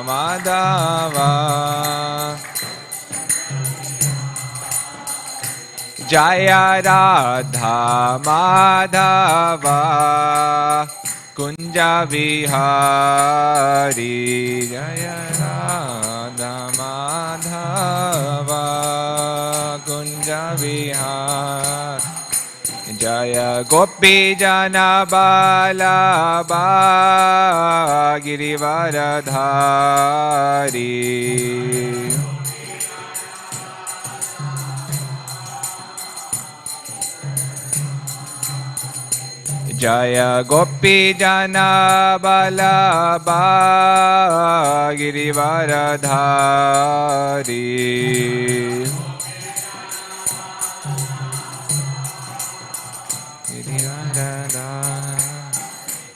Madhava Jaya Radha Madhava Kunja Vihari Jaya Radha Madhava Kunja Vihari Jaya Gopi Jana Balaba Girivaradhari Jaya Gopi Jana Balaba Girivaradhari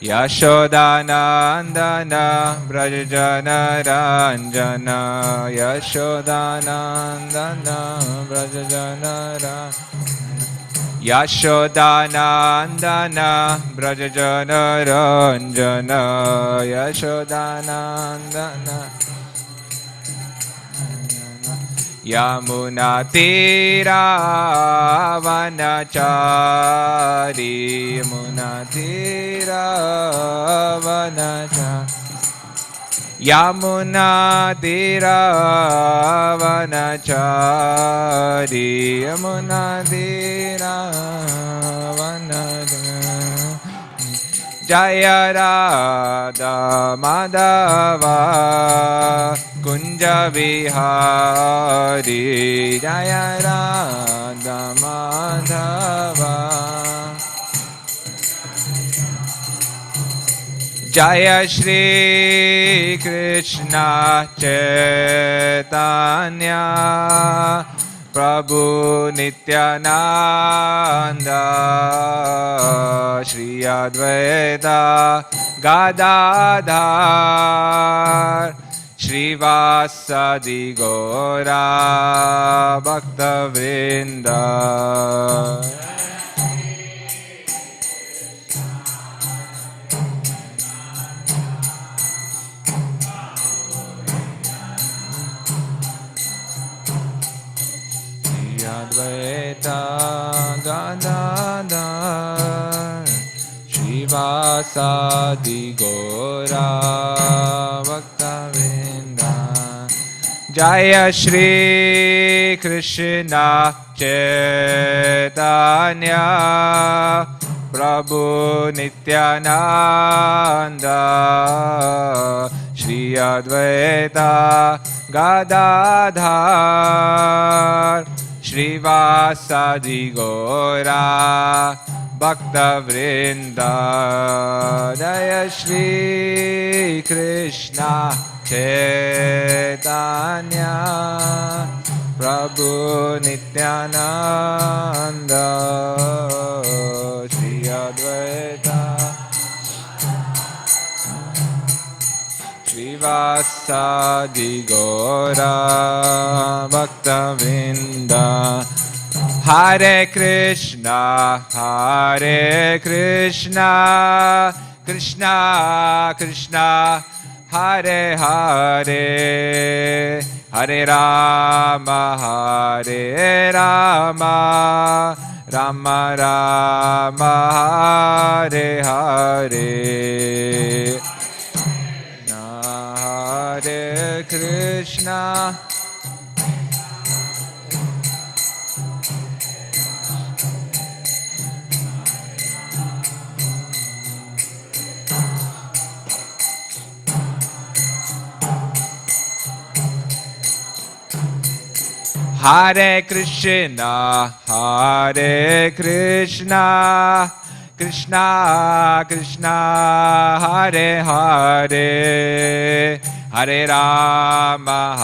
Yashodanandana Brajajana Ranjana Yashodanandana Brajajana Ranjana Yashodanandana Brajajana Ranjana Yashodanandana Yamuna Tira Vanachari Yamuna Tira Vanachari Yamuna Tira Vanachari Yamuna Tira Vanachari Jaya Radha Madhava Kunja Vihari Jaya Radha Madhava Jaya Shri Krishna Chaitanya Prabhu Nityananda Shri Advaita Gadadhar Shrivasadi Gora Bhaktivedanta Advaita Gadadhar Shrivasadi Gora Bhaktivedanta Jaya Shri Krishna Chaitanya Prabhu Nityananda Shri Advaita Gadadhar Shrivasadi Gora Bhaktivedanta Jaya Shri Krishna Chaitanya Prabhu Nityananda Shri Advaita Shrivasadi Gora Bhaktivedanta Hare Krishna Krishna Krishna Hare Hare Hare Rama Rama Rama Hare Hare Hare Krishna Hare Krishna Krishna Krishna Hare Hare Hare Rama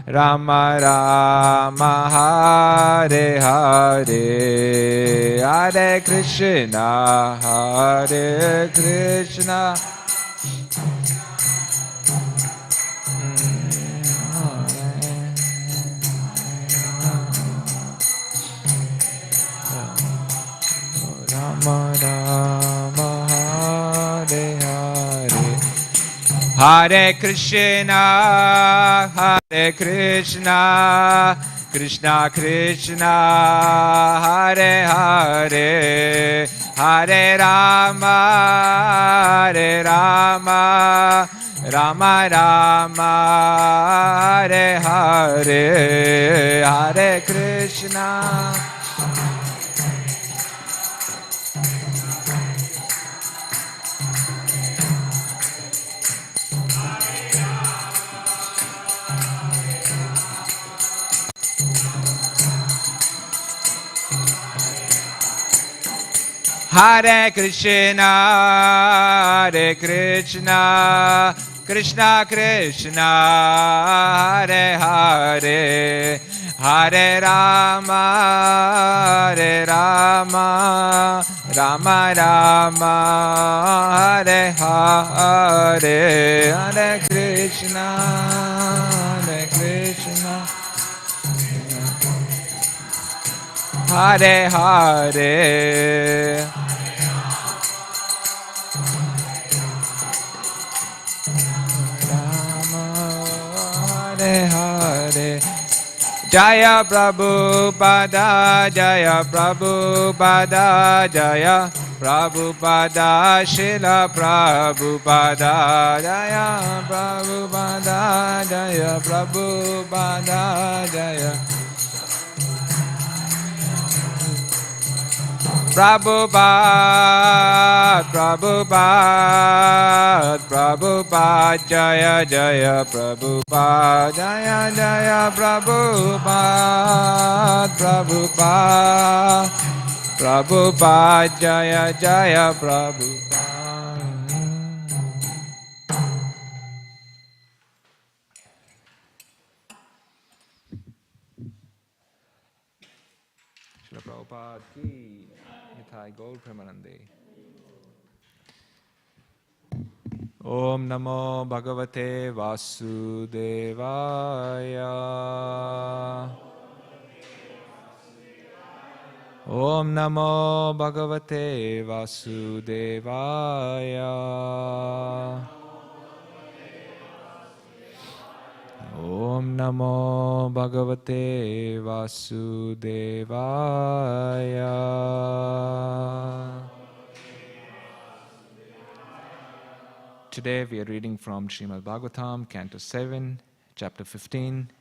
Rama Rama Hare Hare Hare Krishna Rama Rama Hare Hare Hare Krishna, Hare Krishna, Krishna Krishna, Hare Hare, Hare Rama, Hare Rama, Rama Rama, Hare Hare, Hare Krishna. Hare Krishna, Hare Krishna, Krishna Krishna, Hare Hare, Hare Rama, Hare Rama, Rama Rama, Hare Hare, Hare Krishna, Hare Krishna, Hare Hare. Hare Hare, Jaya Prabhupada, Jaya Prabhupada, Jaya Prabhupada, Srila Prabhupada, Jaya Prabhupada, Jaya Prabhupada, Jaya Prabhupada, Prabhupada, Prabhupada, Jaya Jaya Prabhupada, Jaya Jaya Prabhupada, Prabhupada, Prabhupada, Jaya Jaya Prabhupada. Srila Prabhupada ki Nitai Gaur Premanande. Om Namo Bhagavate Vasudevaya. Om Namo Bhagavate Vasudevaya. Om Namo Bhagavate Vasudevaya. Today we are reading from Śrīmad Bhāgavatam, Canto 7, Chapter 15,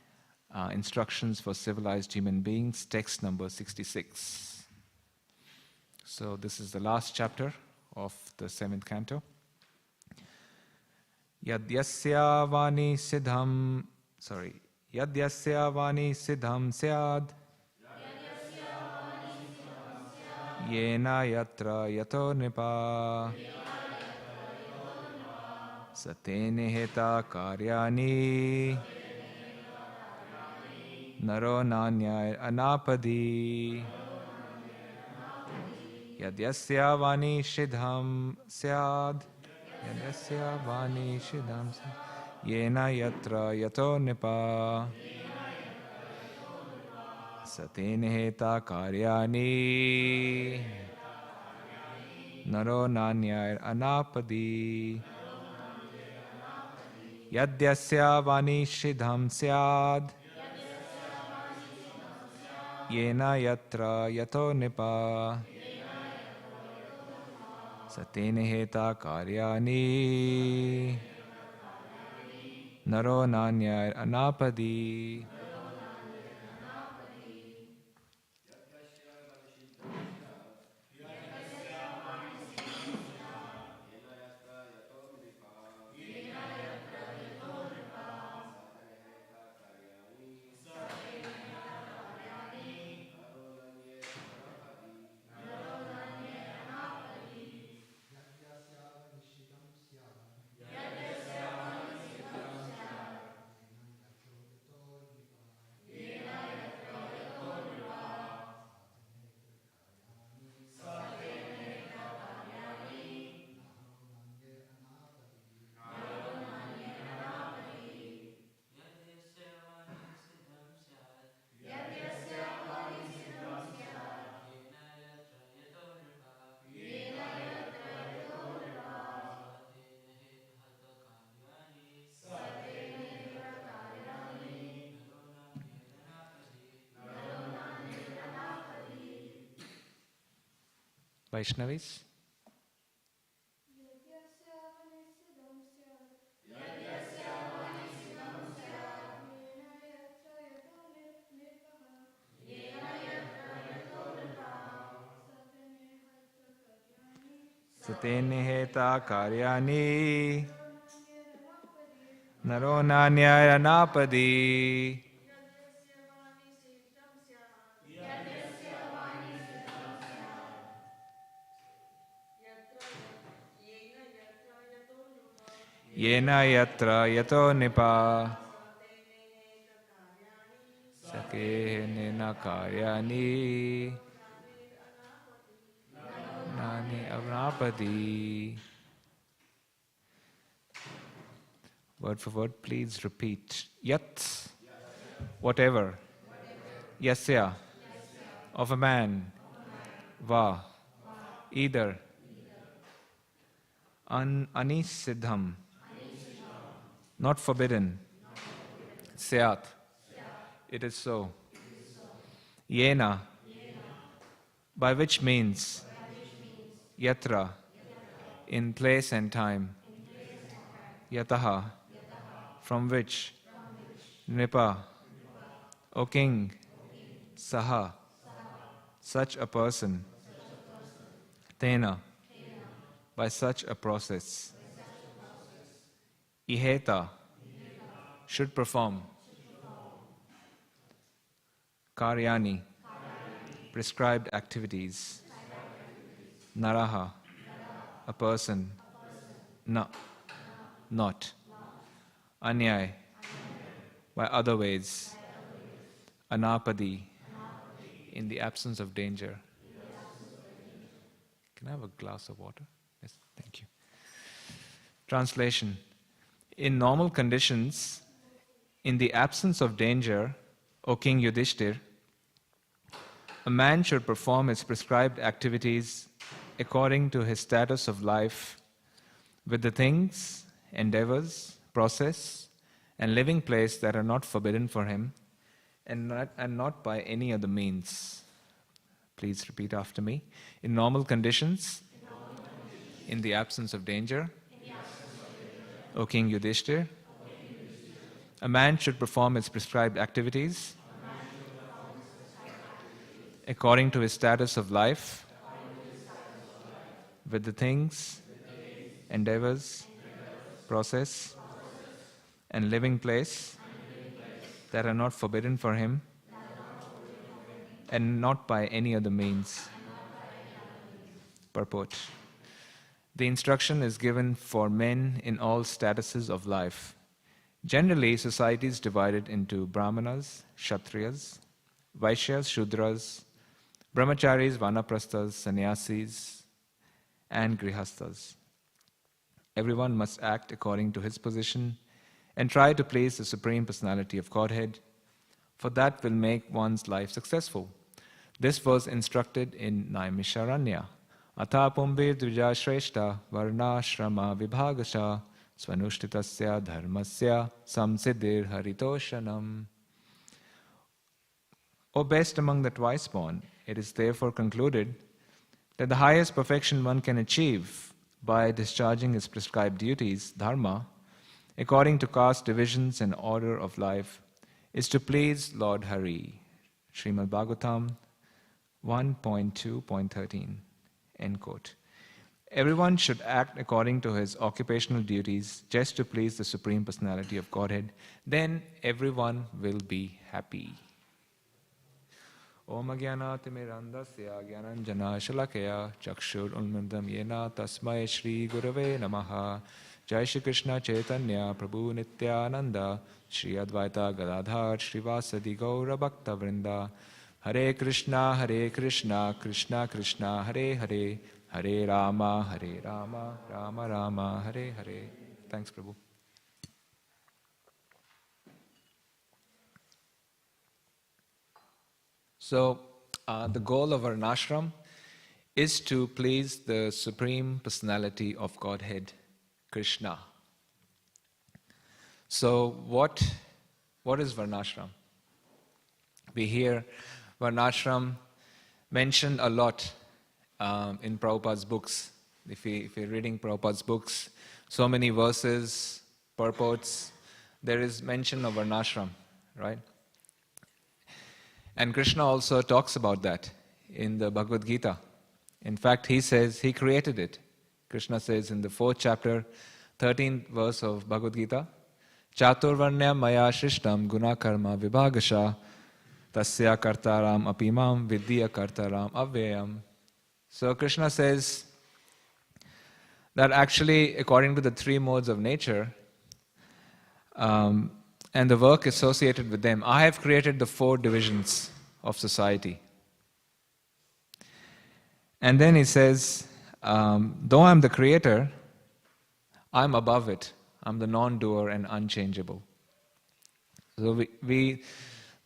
Instructions for Civilized Human Beings, text number 66. So this is the last chapter of the 7th canto. Yadyasya vani siddham syad yena yatra yato nipa satene heta karyani naro nanya anapadi. Yadyasya vani siddham syad Yadasya vani shidam yena yatra yato nipa satene heta karyani naro nanya anapadi. Yadyasya vani shidham syad yena yatra yato nipa satene heta karyani naro nanya anapadi. Vaishnavis? Satene heta karyani naro nanyaya napadi. Yena yatra yato nipa sake nena karyani nani avnapadi. Word for word, please repeat. Yat, whatever. Yasya, of a man. Va, either. Anisiddham, not forbidden. Syat, it is so. Yena, by which means. Yatra, in place and time. Yataha, from which. Nipa, O king. Saha, such a person. Tena, by such a process. Iheta, should perform. Karyani, prescribed activities. Naraha, a person. Na, not. Anyay, by other ways. Anapadi, in the absence of danger. Can I have a glass of water? Yes, thank you. Translation. In normal conditions, in the absence of danger, O King Yudhishthir, a man should perform his prescribed activities according to his status of life with the things, endeavors, process, and living place that are not forbidden for him and not by any other means. Please repeat after me. In normal conditions, in the absence of danger, O King Yudhishthir, a man should perform his prescribed activities according to his status of life with the things, endeavors, process, and living place that are not forbidden for him and not by any other means. Purport. The instruction is given for men in all statuses of life. Generally, society is divided into Brahmanas, Kshatriyas, Vaishyas, Shudras, Brahmacharis, Vanaprasthas, Sannyasis, and Grihasthas. Everyone must act according to his position and try to please the Supreme Personality of Godhead, for that will make one's life successful. This was instructed in Naimisharanya. Atha pumbir dvija shreshta varnashrama vibhagasha svanushthitasya dharmasya samsiddhir haritoshanam. O best among the twice born, it is therefore concluded that the highest perfection one can achieve by discharging his prescribed duties, dharma, according to caste divisions and order of life, is to please Lord Hare. Śrīmad Bhāgavatam 1.2.13. End quote. Everyone should act according to his occupational duties just to please the Supreme Personality of Godhead. Then everyone will be happy. Om Agyanatimirandasya Gyananjana Shalakaya Chakshur Ulmandam Yena Tasmai Shri Gurave Namaha. Jai Shri Krishna Chaitanya Prabhu Nityananda Shri Advaita Gadadhar Shri Vasadi Gaura Bhakta Vrinda. Hare Krishna, Krishna Krishna, Hare Hare, Hare Rama, Rama Rama, Hare Hare. Thanks, Prabhu. So, the goal of varnashram is to please the Supreme Personality of Godhead, Krishna. So, what is varnashram? We hear varnashram mentioned a lot in Prabhupada's books. If you're reading Prabhupada's books, so many verses, purports, there is mention of varnashram, right? And Krishna also talks about that in the Bhagavad Gita. In fact, he says he created it. Krishna says in the 4th chapter, 13th verse of Bhagavad Gita, Chaturvarnyam maya shrishtam guna karma vibhagasha tasya kartaram apimam vidya kartaram avyayam. So Krishna says that actually, according to the 3 modes of nature, and the work associated with them, I have created the 4 divisions of society. And then he says, though I'm the creator, I'm above it. I'm the non-doer and unchangeable. So the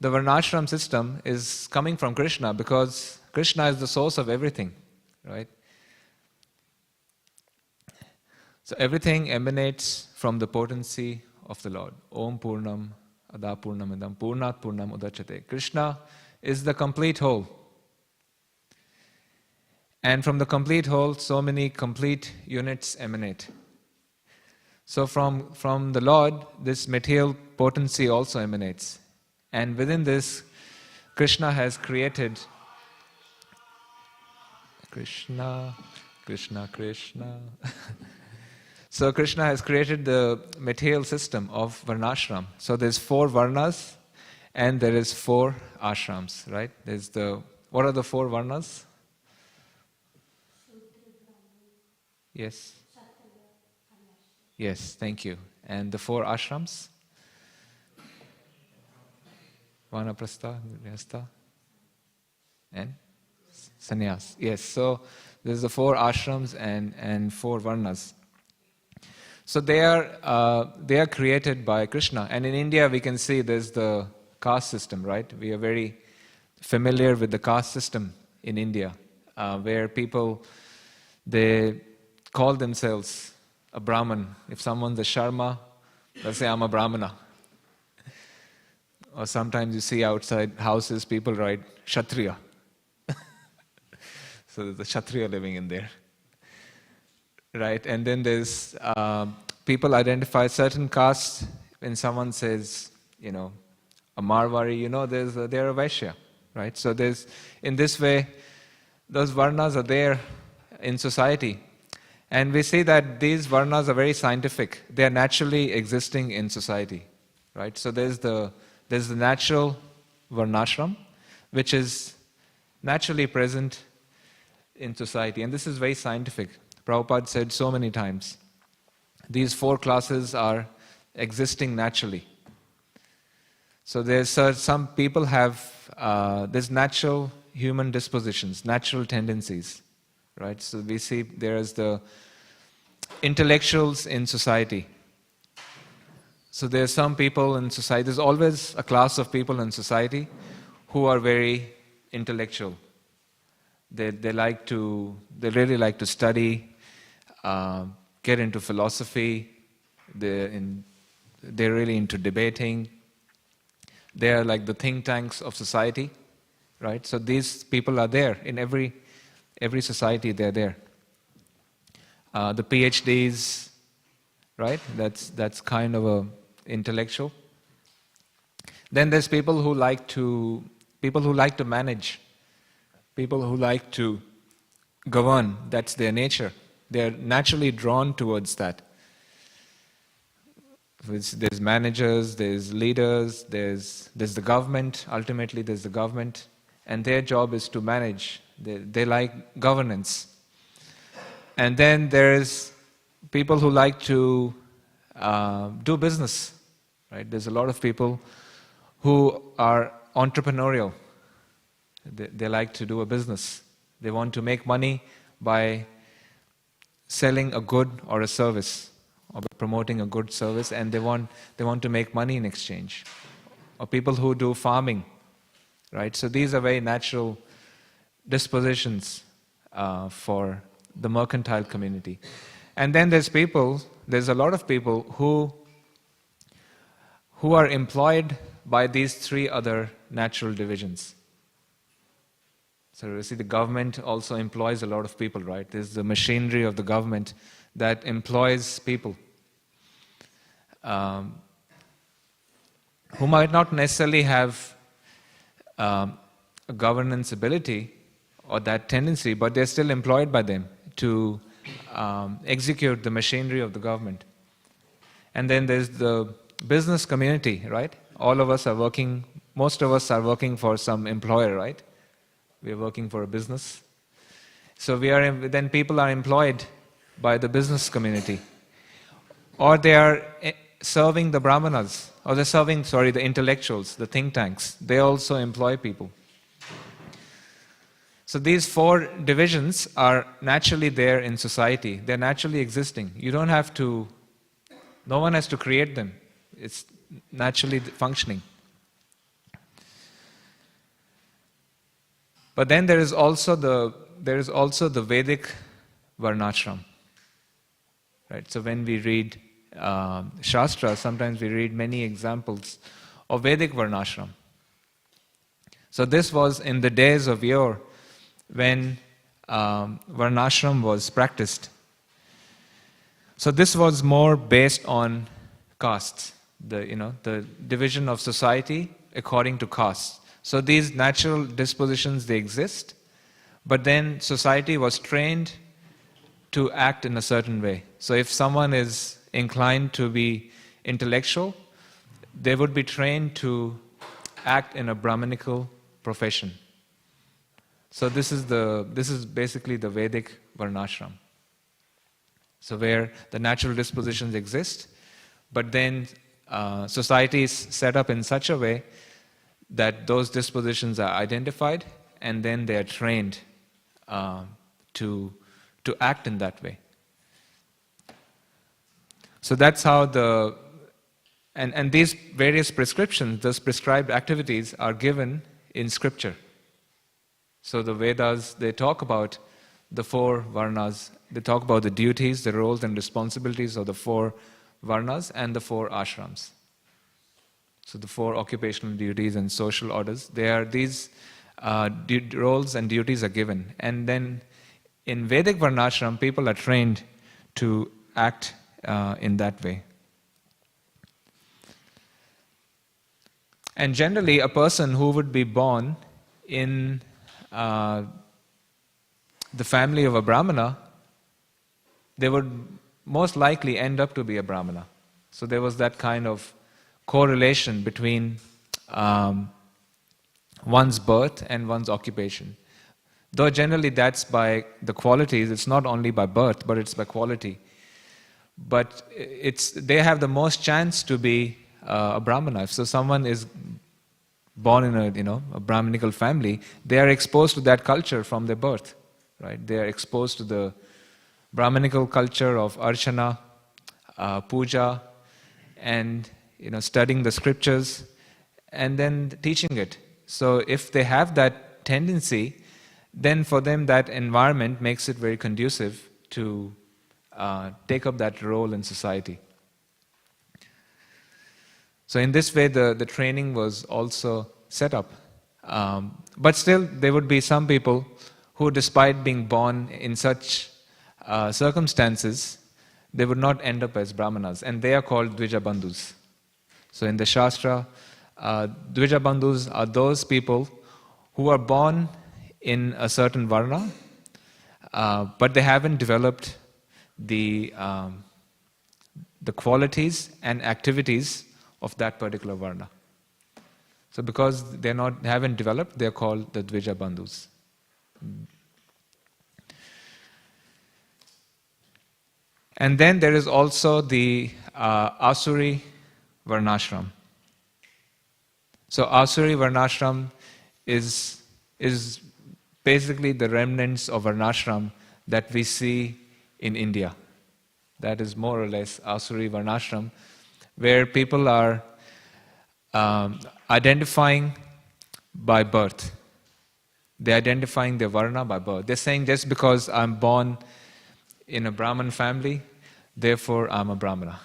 varnashram system is coming from Krishna because Krishna is the source of everything, right? So everything emanates from the potency of the Lord. Om Purnam Ada Purnam Idam Purnat Purnam Udachyate. Krishna is the complete whole. And from the complete whole, so many complete units emanate. So from the Lord, this material potency also emanates. And within this, Krishna has created Krishna. So Krishna has created the material system of varnashram. So there's 4 varnas and there is 4 ashrams, right? What are the 4 varnas? Yes. Yes, thank you. And the 4 ashrams? Vanaprastha, Grihastha, and Sannyas. Yes, so there's the 4 ashrams and 4 varnas. So they are created by Krishna. And in India we can see there's the caste system, right? We are very familiar with the caste system in India, where people, they call themselves a Brahman. If someone's a Sharma, they'll say, I'm a Brahmana. Or sometimes you see outside houses, people write Kshatriya. So there's a Kshatriya living in there. Right? And then there's, people identify certain castes. When someone says, a Marwari, they're a Vaishya. Right? So in this way, those varnas are there in society. And we see that these varnas are very scientific. They are naturally existing in society, right? So there's the natural varnashram, which is naturally present in society. And this is very scientific. Prabhupada said so many times, these 4 classes are existing naturally. So there's some people have, there's natural human dispositions, natural tendencies. Right? So we see there's the intellectuals in society. So there's some people in society, there's always a class of people in society who are very intellectual. They really like to study, get into philosophy, they're really into debating. They're like the think tanks of society, right? So these people are there in every society. They're there. The PhDs, right? That's kind of a intellectual. Then there's people who like to manage, people who like to govern. That's their nature. They're naturally drawn towards that. There's managers, there's leaders, there's the government. Ultimately, there's the government, and their job is to manage. They like governance. And then there's people who like to do business, right? There's a lot of people who are entrepreneurial. They like to do a business. They want to make money by selling a good or a service, or by promoting a good service, and they want to make money in exchange. Or people who do farming, right? So these are very natural dispositions for the mercantile community. And then there's a lot of people who are employed by these 3 other natural divisions. So you see, the government also employs a lot of people, right? There's the machinery of the government that employs people who might not necessarily have a governance ability or that tendency, but they're still employed by them to execute the machinery of the government. And then there's the business community, right? All of us are working, most of us are working for some employer, right? We are working for a business. So then people are employed by the business community. Or they are serving the brahmanas, or they're serving, the intellectuals, the think tanks. They also employ people. So these four divisions are naturally there in society. They're naturally existing. You don't have to, no one has to create them. It's naturally functioning. But then there is also the Vedic varnashram. Right? So when we read Shastra, sometimes we read many examples of Vedic varnashram. So this was in the days of yore when varnashram was practiced. So this was more based on castes, the division of society according to castes. So these natural dispositions, they exist, but then society was trained to act in a certain way. So if someone is inclined to be intellectual, they would be trained to act in a Brahmanical profession. So this is basically the Vedic varnashram. So where the natural dispositions exist, but then society is set up in such a way that those dispositions are identified, and then they are trained to act in that way. So that's how and these various prescriptions, those prescribed activities are given in scripture. So the Vedas, they talk about the four varnas, they talk about the duties, the roles and responsibilities of the four varnas and the four ashrams. So the four occupational duties and social orders, these roles and duties are given. And then in Vedic varnashram, people are trained to act in that way. And generally, a person who would be born in the family of a brahmana, they would most likely end up to be a brahmana. So there was that kind of correlation between one's birth and one's occupation. Though generally that's by the qualities, it's not only by birth, but it's by quality. But they have the most chance to be a brahmana. So someone is born in a Brahminical family, they are exposed to that culture from their birth. Right? They are exposed to the Brahminical culture of archana, puja, and studying the scriptures, and then teaching it. So if they have that tendency, then for them that environment makes it very conducive to take up that role in society. So in this way, the training was also set up. But still, there would be some people who, despite being born in such circumstances, they would not end up as brahmanas, and they are called dvijabandhus. So in the Shastra, dvijabandhus are those people who are born in a certain varna, but they haven't developed the qualities and activities of that particular varna. So because haven't developed, they are called the dvijabandhus. And then there is also the Asuri varnashram. So Asuri varnashram is basically the remnants of varnashram that we see in India. That is more or less Asuri varnashram, where people are identifying by birth. They're identifying their varna by birth. They're saying, just because I'm born in a Brahmin family, therefore I'm a Brahmana.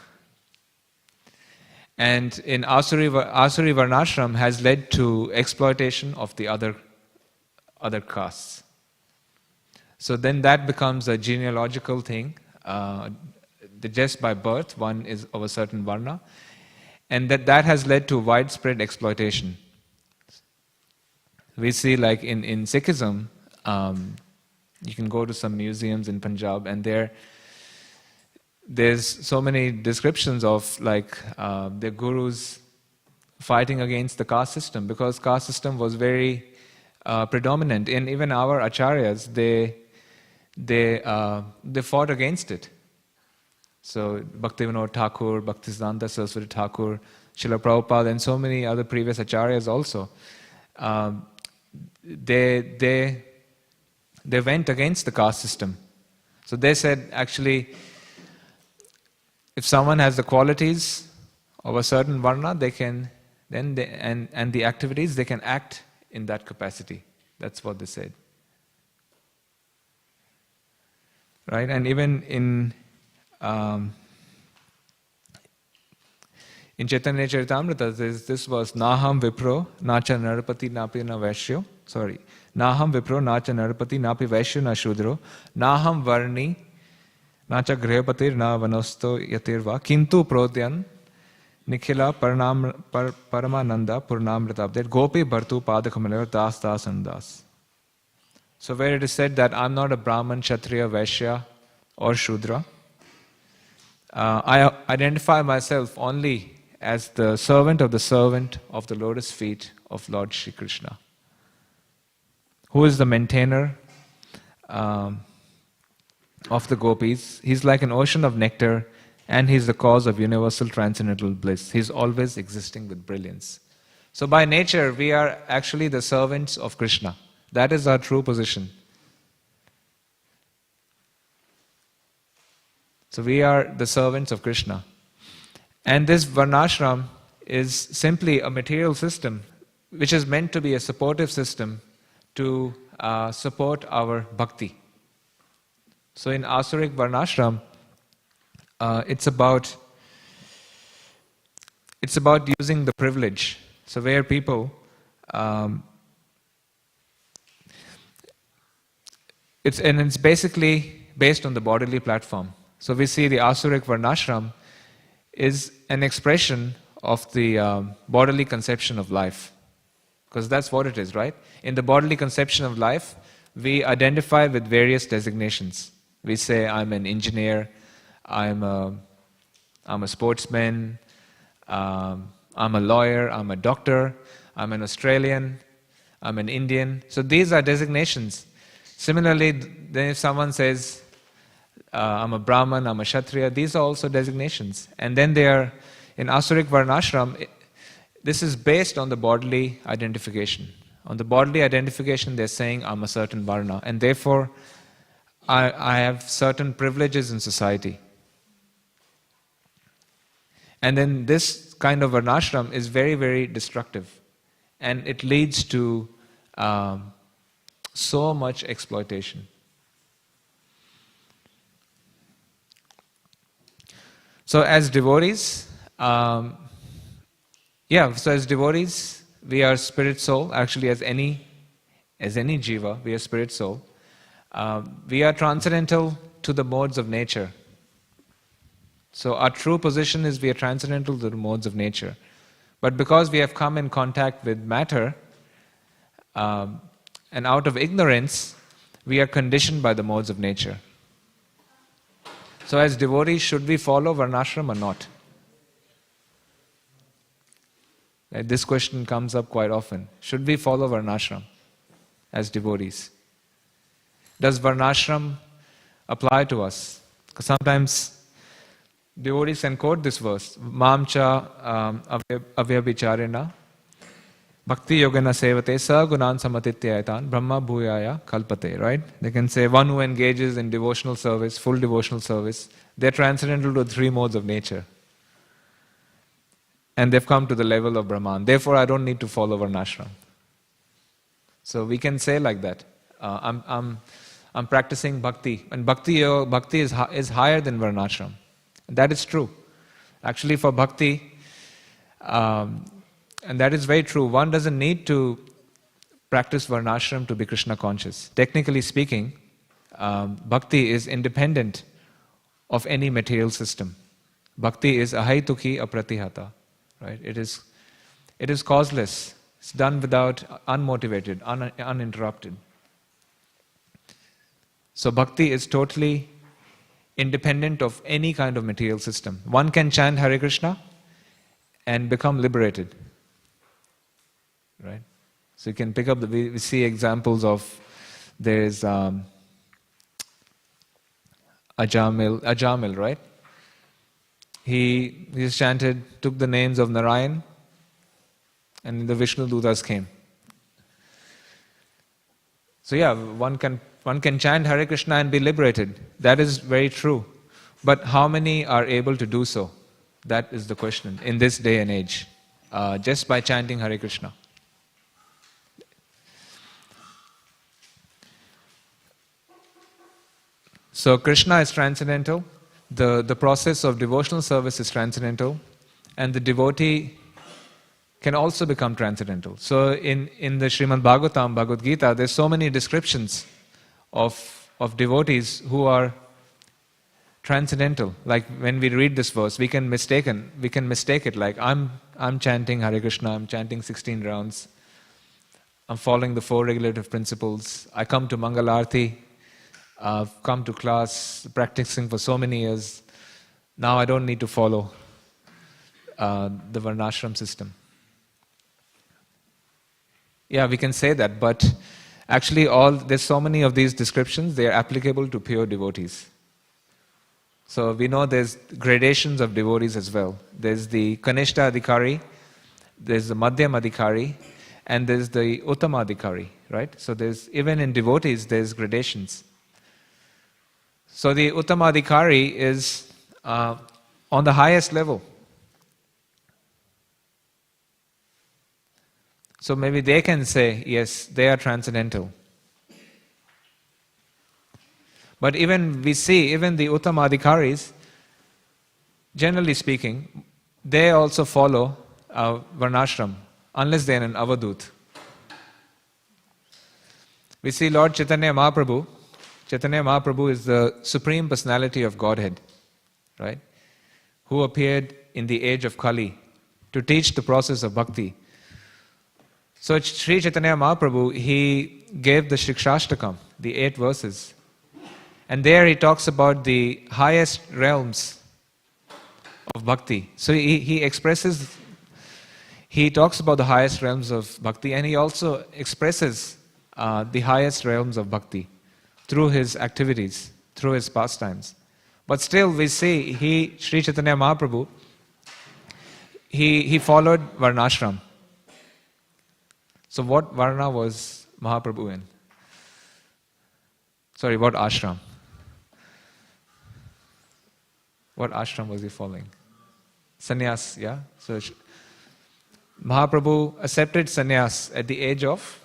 And in Asuri varnashram has led to exploitation of the other other castes. So then that becomes a genealogical thing. Just by birth, one is of a certain varna, and that has led to widespread exploitation. We see, like in Sikhism, you can go to some museums in Punjab, and there's so many descriptions of like their gurus fighting against the caste system, because caste system was very predominant. And even our acharyas, they fought against it. So Bhaktivedanta Thakur, Bhaktivedanta Saraswati Thakur, Srila Prabhupada, and so many other previous acharyas also, they went against the caste system. So they said, actually, if someone has the qualities of a certain varna, they can and the activities, they can act in that capacity. That's what they said. Right? And even in Chaitanya Charitamrita, this was Naham Vipro, Nacha Narapati Napi Na Vaishyo. Sorry. Naham Vipro, Nacha Narapati Napi Vaishyo Na Shudro. Naham Varni, Nacha Grihapatir Na Vanosto Yatirva. Kintu Prodyan, Nikhila Paramananda Purnamritabdet. Gopi Bhartu Padakamaleva Das Das and Das. So where it is said that I'm not a Brahman, Kshatriya, Vaishya or Shudra, I identify myself only as the servant of the lotus feet of Lord Shri Krishna, who is the maintainer of the gopis. He's like an ocean of nectar, and he's the cause of universal transcendental bliss. He's always existing with brilliance. So by nature, we are actually the servants of Krishna. That is our true position. So we are the servants of Krishna. And this varnashram is simply a material system which is meant to be a supportive system to support our bhakti. So in Asuric varnashram, it's about using the privilege. So where people it's basically based on the bodily platform. So we see the Asuric varnashram is an expression of the bodily conception of life. Because that's what it is, right? In the bodily conception of life, we identify with various designations. We say, I'm an engineer, I'm a sportsman, I'm a lawyer, I'm a doctor, I'm an Australian, I'm an Indian. So these are designations. Similarly, then if someone says, I'm a Brahman, I'm a Kshatriya, these are also designations. And then they are, in Asuric varnashram, this is based on the bodily identification. On the bodily identification, they're saying, I'm a certain varna, and therefore, I have certain privileges in society. And then this kind of varnashram is very, very destructive. And it leads to so much exploitation. So as devotees, so as devotees, we are spirit soul. Actually, as any jiva, we are spirit soul. We are transcendental to the modes of nature. So our true position is we are transcendental to the modes of nature. But because we have come in contact with matter, and out of ignorance, we are conditioned by the modes of nature. So as devotees, should we follow varnashram or not? This question comes up quite often. Should we follow varnashram as devotees? Does varnashram apply to us? Because sometimes devotees can quote this verse, Mamcha avyabhicharena bhakti yogana sevate sa gunan samatityayatan brahma bhuyaya kalpate, right? They can say one who engages in devotional service, full devotional service, they're transcendental to the three modes of nature. And they've come to the level of Brahman. Therefore, I don't need to follow varnashram. So we can say like that. I'm practicing bhakti, and bhakti is higher than varnashram. That is true. Actually, for bhakti, and that is very true, one doesn't need to practice varnashram to be Krishna conscious. Technically speaking, bhakti is independent of any material system. Bhakti is ahaituki apratihata. Right? It is causeless. It's done without, unmotivated, uninterrupted. So bhakti is totally independent of any kind of material system. One can chant Hare Krishna and become liberated. Right? So you can pick up, we see examples of, there's Ajamil, right? He just chanted, took the names of Narayan, and the Vishnu Dutas came. So yeah, one can chant Hare Krishna and be liberated. That is very true. But how many are able to do so? That is the question in this day and age. Just by chanting Hare Krishna. So Krishna is transcendental. The process of devotional service is transcendental. And the devotee can also become transcendental. So in the Śrīmad Bhāgavatam, Bhagavad Gita, there's so many descriptions of devotees who are transcendental. Like when we read this verse, we can mistake it like I'm chanting Hare Krishna, I'm chanting 16 rounds, I'm following the 4 regulative principles, I come to Mangalarti, I've come to class, practicing for so many years, now I don't need to follow the varnashram system. Yeah, we can say that, but actually there's so many of these descriptions, they are applicable to pure devotees. So we know there's gradations of devotees as well. There's the Kanishta Adhikari, there's the Madhyam Adhikari, and there's the Uttama Adhikari, right? So even in devotees, there's gradations. So the Uttama Adhikari is on the highest level. So maybe they can say, yes, they are transcendental. But we see even the Uttama Adhikaris, generally speaking, they also follow varnashram, unless they are an avadut. We see Lord Chaitanya Mahaprabhu. Chaitanya Mahaprabhu is the Supreme Personality of Godhead, right? Who appeared in the age of Kali to teach the process of bhakti. So Sri Chaitanya Mahaprabhu, he gave the Shikshashtakam, the 8 verses. And there he talks about the highest realms of bhakti. So he talks about the highest realms of bhakti, and he also expresses the highest realms of bhakti through his activities, through his pastimes. But still we see, Sri Chaitanya Mahaprabhu, he followed varnashram. So what varna was Mahaprabhu in? Sorry, what ashram? What ashram was he following? Sannyas, yeah? So Mahaprabhu accepted sannyas at the age of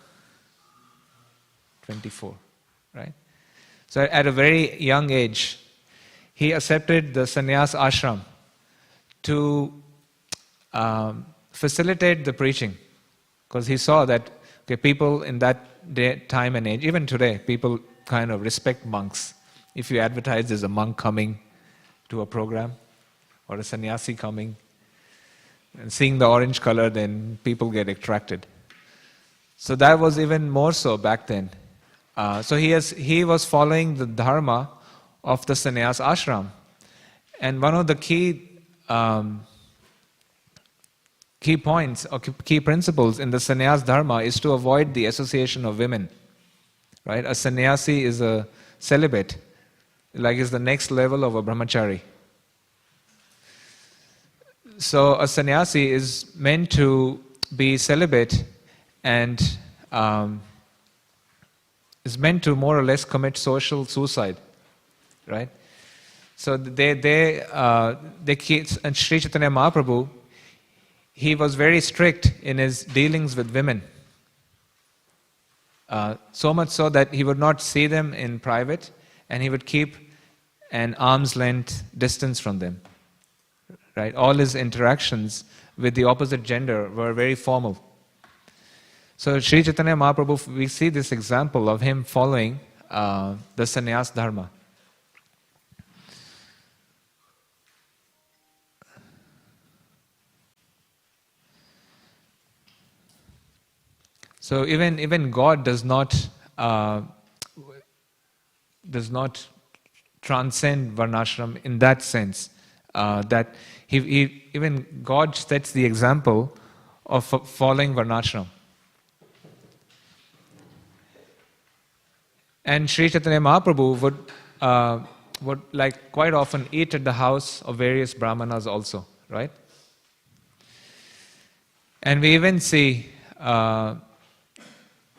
24, right? So at a very young age, he accepted the sannyas ashram to facilitate the preaching. Because he saw that people in that time and age, even today, people kind of respect monks. If you advertise there's a monk coming to a program, or a sannyasi coming, and seeing the orange color, then people get attracted. So that was even more so back then. So he was following the dharma of the sannyas ashram. And one of the key points or key principles in the sannyas dharma is to avoid the association of women. Right? A sannyasi is a celibate, like is the next level of a brahmachari. So a sannyasi is meant to be celibate and is meant to more or less commit social suicide, right? So and Sri Chaitanya Mahaprabhu, he was very strict in his dealings with women. So much so that he would not see them in private, and he would keep an arm's length distance from them. Right? All his interactions with the opposite gender were very formal. So Sri Chaitanya Mahaprabhu, we see this example of him following the sannyas dharma. So even God does not transcend varnashram in that sense. That even God sets the example of following varnashram. And Sri Chaitanya Mahaprabhu would like quite often eat at the house of various brahmanas also, right? And we even see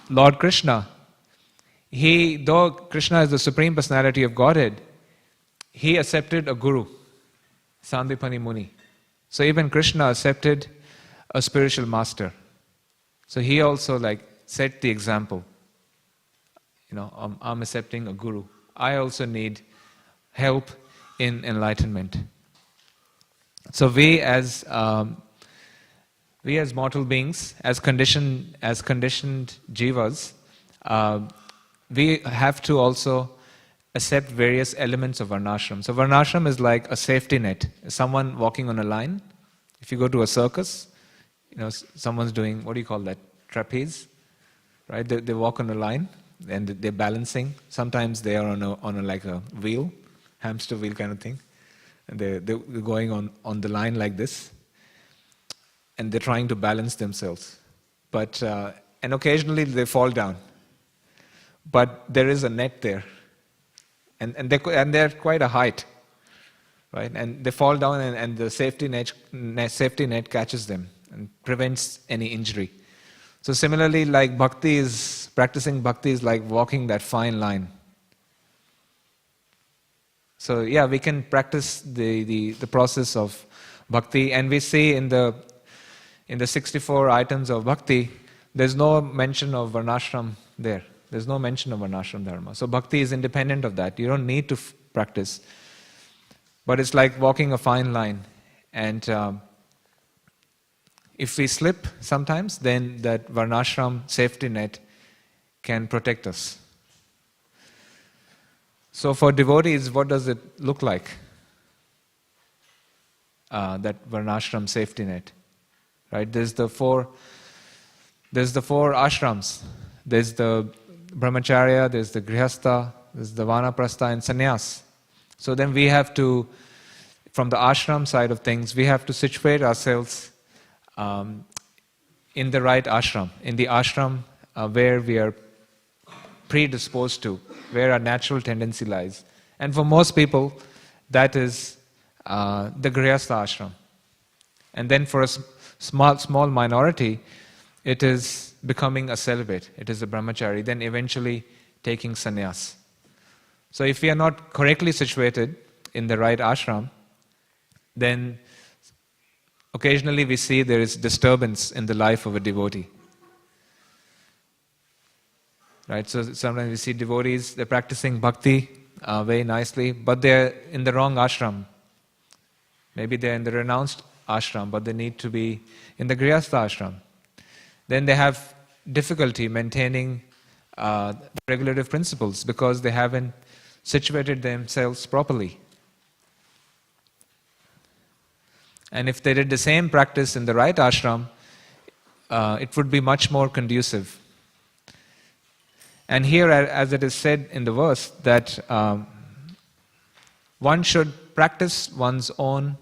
Lord Krishna, though Krishna is the Supreme Personality of Godhead, he accepted a guru, Sandipani Muni. So even Krishna accepted a spiritual master. So he also like set the example. I'm accepting a guru. I also need help in enlightenment. So we as mortal beings, as conditioned jivas, we have to also accept various elements of varnashram. So varnashram is like a safety net. Someone walking on a line. If you go to a circus, someone's doing, what do you call that? Trapeze, right? They walk on a line and they're balancing. Sometimes they are on a like a wheel, hamster wheel kind of thing, and they're going on the line like this, and they're trying to balance themselves. But and occasionally they fall down. But there is a net there, and they're quite a height, right? And they fall down, and the safety net catches them and prevents any injury. So similarly, like practicing bhakti is like walking that fine line. So yeah, we can practice the process of bhakti, and we see in the 64 items of bhakti, there's no mention of varnashram there. There's no mention of varnashram dharma. So bhakti is independent of that. You don't need to practice. But it's like walking a fine line. And if we slip sometimes, then that varnashram safety net can protect us. So for devotees, what does it look like? That varnashram safety net. Right? There's the four ashrams. There's the brahmacharya, there's the grihastha, there's the vanaprastha and sannyas. So then we have to, from the ashram side of things, we have to situate ourselves in the right ashram, in the ashram where we are predisposed to, where our natural tendency lies. And for most people, that is the grihastha ashram. And then for a small minority, it is becoming a celibate, it is a brahmachari, then eventually taking sannyas. So if we are not correctly situated in the right ashram, then occasionally we see there is disturbance in the life of a devotee. Right? So sometimes we see devotees, they're practicing bhakti very nicely, but they're in the wrong ashram. Maybe they're in the renounced ashram, but they need to be in the grihastha ashram. Then they have difficulty maintaining regulative principles because they haven't situated themselves properly. And if they did the same practice in the right ashram, it would be much more conducive. And here, as it is said in the verse, that one should practice one's own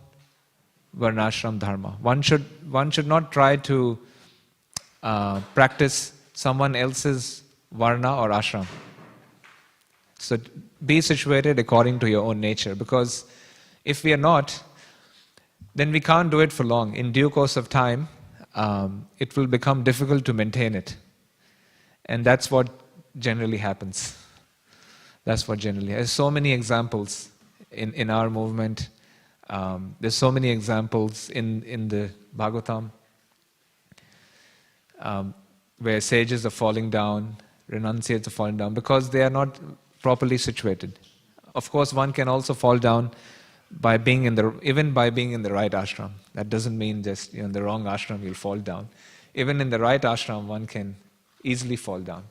varnashram dharma. One should not try to practice someone else's varna or ashram. So be situated according to your own nature, because if we are not, then we can't do it for long. In due course of time, it will become difficult to maintain it. And that's what generally happens. There's so many examples in our movement. There's so many examples in the Bhagavatam where sages are falling down, renunciates are falling down, because they are not properly situated. Of course, one can also fall down by being in the right ashram. That doesn't mean just in the wrong ashram you'll fall down. Even in the right ashram, one can easily fall down,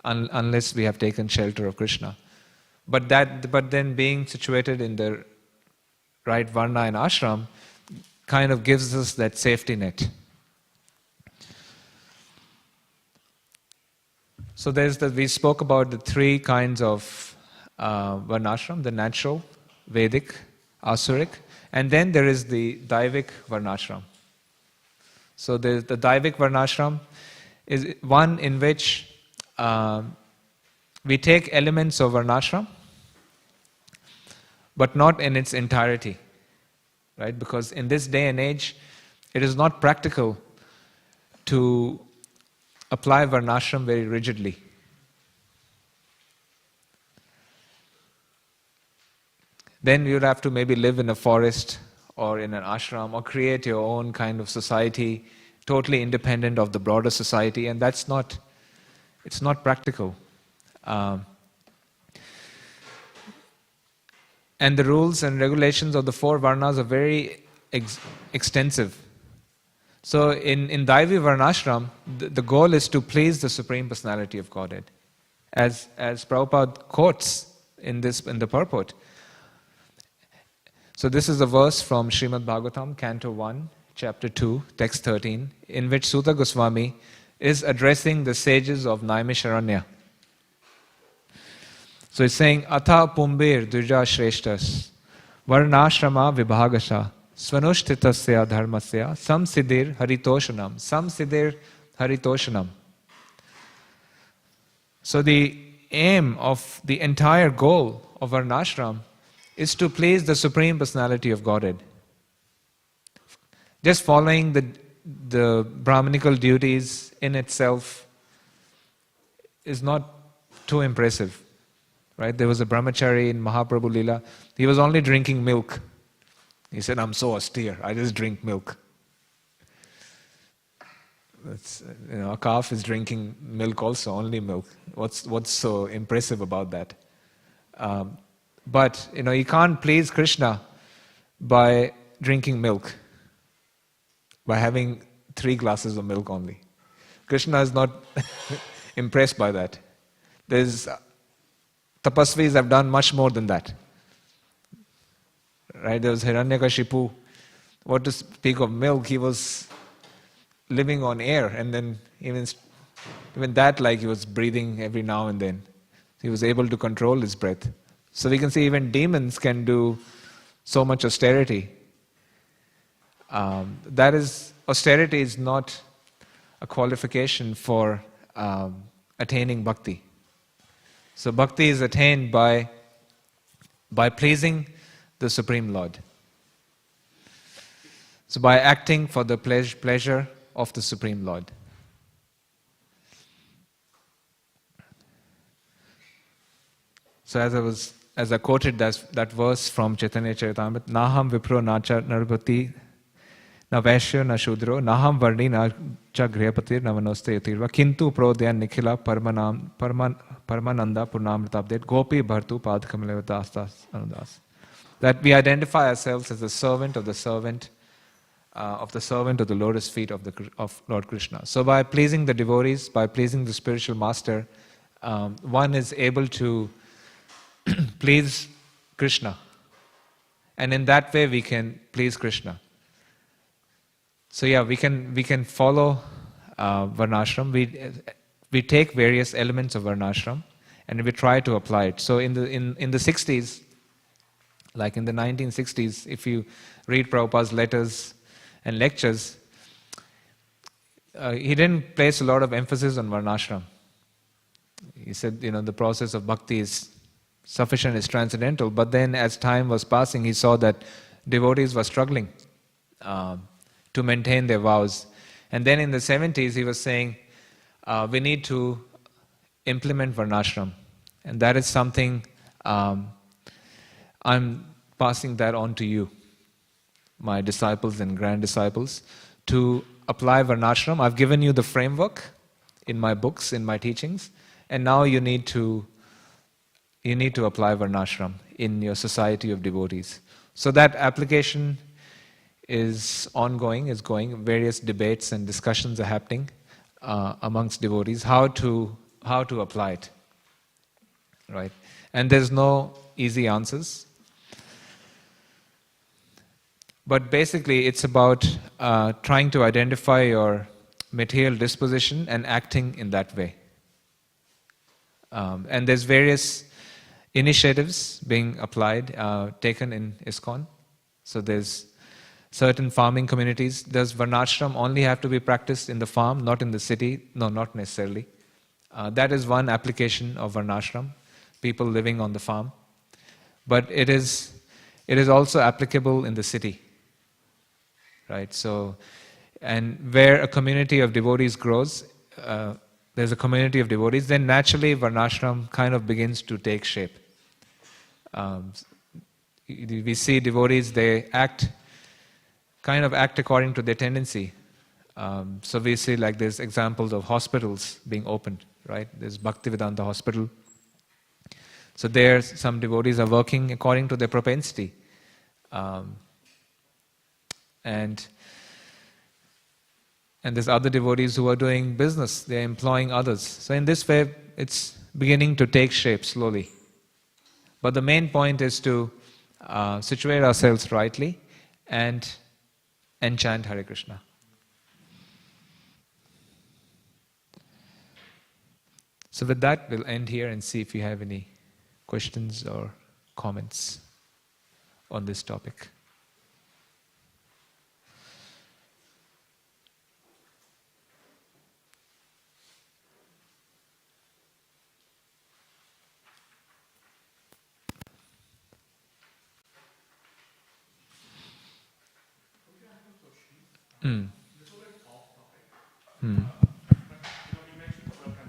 unless we have taken shelter of Krishna. But then being situated in the right varna and ashram kind of gives us that safety net. So we spoke about the three kinds of varnashram: the natural, Vedic, Asuric, and then there is the Daivic varnashram. So the Daivic varnashram is one in which we take elements of varnashram, but not in its entirety, right? Because in this day and age, it is not practical to apply varnashram very rigidly. Then you'd have to maybe live in a forest or in an ashram or create your own kind of society, totally independent of the broader society, and it's not practical. And the rules and regulations of the four varnas are very extensive. So in Daivi Varnashram, the goal is to please the Supreme Personality of Godhead. As Prabhupada quotes in the purport. So this is a verse from Śrīmad Bhāgavatam, Canto 1, Chapter 2, Text 13, in which Sutta Goswami is addressing the sages of Naimisharanya. So it's saying, Atha Pumbir Duja Shreshtas Varnashrama Vibhagasha Svanushthitasya Dharmasya Samsiddhir Haritoshanam. Samsiddhir Haritoshanam. So the aim of the entire goal of Varnashram is to please the Supreme Personality of Godhead. Just following the Brahmanical duties in itself is not too impressive. Right? There was a brahmachari in Mahaprabhu Leela. He was only drinking milk. He said, I'm so austere, I just drink milk. A calf is drinking milk also, only milk. What's so impressive about that? But you can't please Krishna by drinking milk, by having 3 glasses of milk only. Krishna is not impressed by that. Tapasvis have done much more than that. Right? There was Hiranyakashipu. What to speak of milk? He was living on air, and then even that, like he was breathing every now and then. He was able to control his breath. So we can see even demons can do so much austerity. Austerity is not a qualification for attaining bhakti. So bhakti is attained by pleasing the Supreme Lord. So by acting for the pleasure of the Supreme Lord. So as I quoted that verse from Chaitanya Charitamrita, Naham Vipro Nacha Narpati Na Vaishya Na Shudro Naham Varni Na Cha Grihapatir Navanoste Yatirva Kintu Prodyan Nikhila Paramananda Purnamritabdet Gopi Bhartu Pad Kamalavatastas Anudas. That we identify ourselves as the servant of the servant of the lotus feet of Lord Krishna. So by pleasing the devotees, by pleasing the spiritual master, one is able to please Krishna. And in that way we can please Krishna. So yeah, we can follow varnashram. We take various elements of varnashram and we try to apply it. So in the 60s, like in the 1960s, if you read Prabhupada's letters and lectures, he didn't place a lot of emphasis on varnashram. He said, the process of bhakti is sufficient, is transcendental. But then as time was passing, he saw that devotees were struggling to maintain their vows. And then in the 70s, he was saying, we need to implement varnashram. And that is something, I'm passing that on to you, my disciples and grand disciples, to apply varnashram. I've given you the framework in my books, in my teachings, and now you need to apply varnashram in your society of devotees. So that application is ongoing, is going. Various debates and discussions are happening. amongst devotees how to apply it, right? And there's no easy answers. But basically, it's about trying to identify your material disposition and acting in that way. And there's various initiatives being applied, taken in ISKCON. So there's certain farming communities. Does varnashram only have to be practiced in the farm, not in the city? No, not necessarily. That is one application of varnashram, people living on the farm. But it is also applicable in the city, right? So, and where a community of devotees grows, there's a community of devotees, then naturally varnashram kind of begins to take shape. We see devotees, they act according to their tendency. So we see like there's examples of hospitals being opened, right? There's Bhaktivedanta hospital. So there some devotees are working according to their propensity. And there's other devotees who are doing business, they're employing others. So in this way, it's beginning to take shape slowly. But the main point is to situate ourselves rightly and chant Hare Krishna. So with that, we'll end here and see if you have any questions or comments on this topic.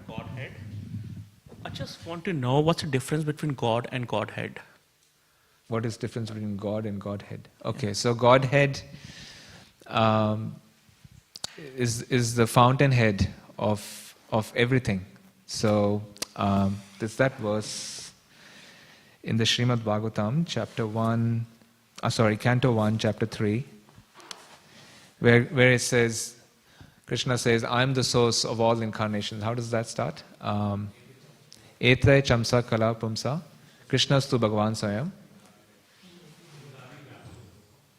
Godhead. I just want to know what's the difference between God and Godhead. What is the difference between God and Godhead? Okay, so Godhead is the fountainhead of everything. So there's that verse in the Śrīmad Bhāgavatam, Canto 1, chapter 3, where it says, Krishna says, I am the source of all incarnations. How does that start? Etre chamsa kala pumsa, Krishnastu Bhagavan Swayam,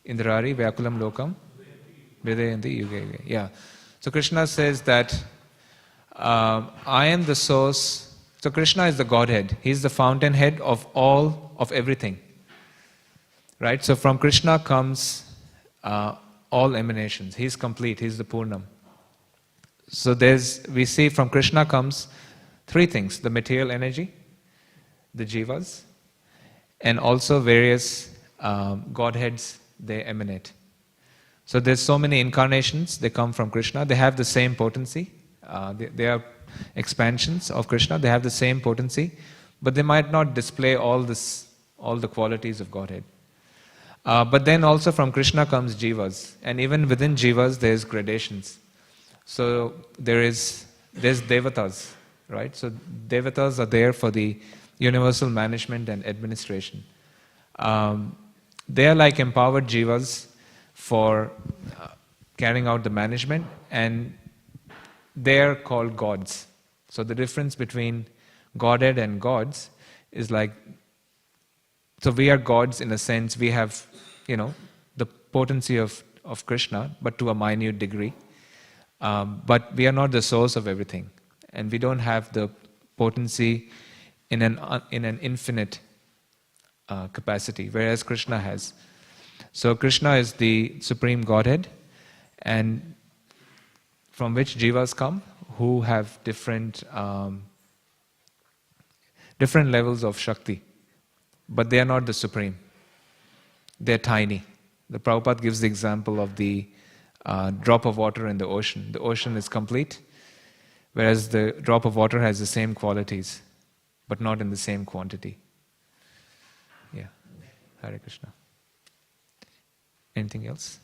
Indrari Vyakulam Lokam, Vidayanti Yuge Yuge. Yeah. So Krishna says that I am the source. So Krishna is the Godhead. He is the fountainhead of everything. Right? So from Krishna comes all emanations. He is complete. He is the Purnam. So we see from Krishna comes three things: the material energy, the jivas, and also various Godheads they emanate. So there's so many incarnations, they come from Krishna. They have the same potency. They are expansions of Krishna. They have the same potency, but they might not display all the qualities of Godhead. But then also from Krishna comes jivas, and even within jivas there's gradations. So there's devatas, right? So devatas are there for the universal management and administration. They are like empowered jivas for carrying out the management, and they are called gods. So the difference between Godhead and gods is like, so we are gods in a sense. We have, the potency of Krishna, but to a minute degree. But we are not the source of everything, and we don't have the potency in an infinite capacity, whereas Krishna has. So Krishna is the supreme Godhead, and from which jivas come, who have different levels of Shakti, but they are not the supreme. They are tiny. The Prabhupada gives the example of the drop of water in the ocean. The ocean is complete, whereas the drop of water has the same qualities, but not in the same quantity. Yeah. Hare Krishna. Anything else?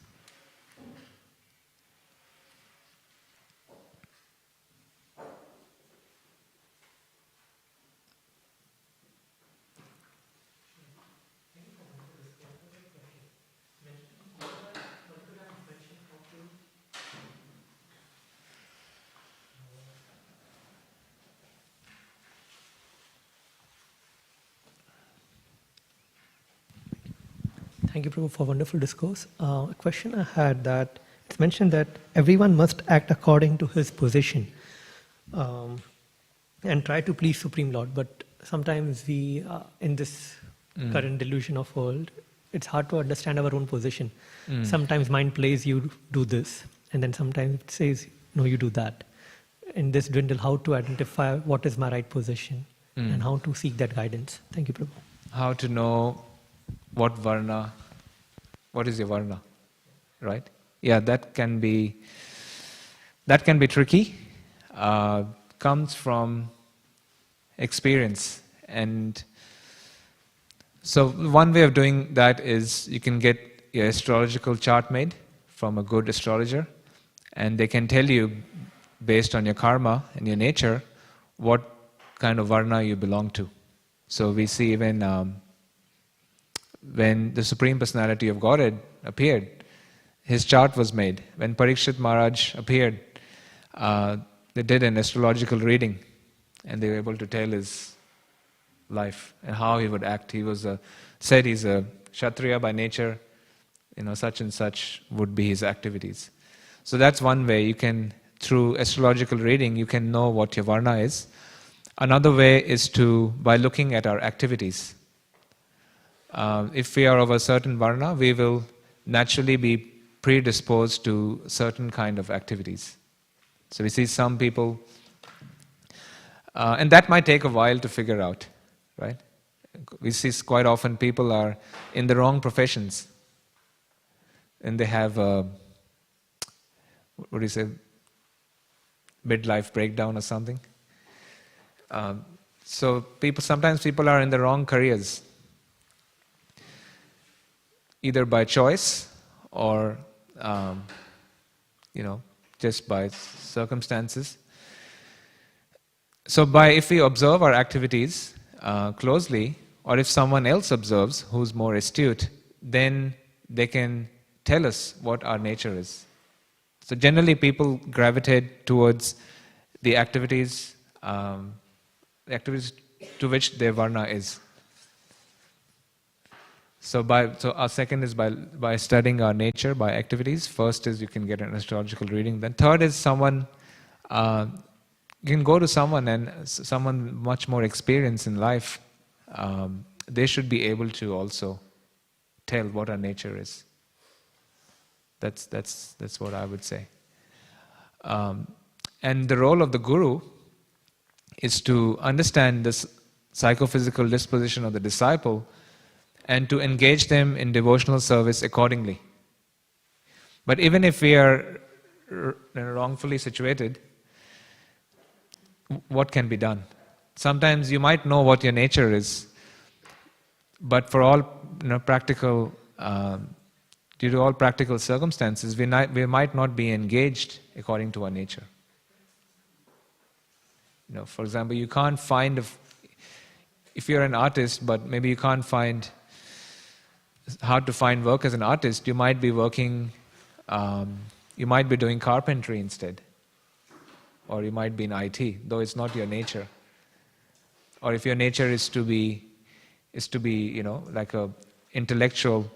Thank you, Prabhu, for wonderful discourse. A question I had that it's mentioned that everyone must act according to his position and try to please Supreme Lord. But sometimes we, in this current delusion of world, it's hard to understand our own position. Sometimes mind plays you do this, and then sometimes it says, no, you do that. In this dwindle, how to identify what is my right position and how to seek that guidance. Thank you, Prabhu. How to know what varna, what is your varna, right? Yeah, that can be tricky. Comes from experience, and so one way of doing that is you can get your astrological chart made from a good astrologer, and they can tell you based on your karma and your nature what kind of varna you belong to. So we see even when the Supreme Personality of Godhead appeared, his chart was made. When Parikshit Maharaj appeared, they did an astrological reading, and they were able to tell his life and how he would act. He was said he's a Kshatriya by nature, such and such would be his activities. So that's one way you can, through astrological reading, you can know what your varna is. Another way is by looking at our activities. If we are of a certain varna, we will naturally be predisposed to certain kind of activities. So we see some people, and that might take a while to figure out, right? We see quite often people are in the wrong professions, and they have midlife breakdown or something. So sometimes people are in the wrong careers, either by choice or just by circumstances. So if we observe our activities closely, or if someone else observes who's more astute, then they can tell us what our nature is. So generally people gravitate towards the activities to which their varna is. So our second is by studying our nature, by activities. First is you can get an astrological reading. Then third is you can go to someone much more experienced in life. They should be able to also tell what our nature is. That's what I would say. And the role of the guru is to understand this psychophysical disposition of the disciple and to engage them in devotional service accordingly. But even if we are wrongfully situated, what can be done? Sometimes you might know what your nature is, but for all practical, due to all practical circumstances, we might not be engaged according to our nature. For example, you can't find if you're an artist, but maybe you can't find hard to find work as an artist. You might be working. You might be doing carpentry instead, or you might be in IT, though it's not your nature. Or if your nature is to be, like a intellectual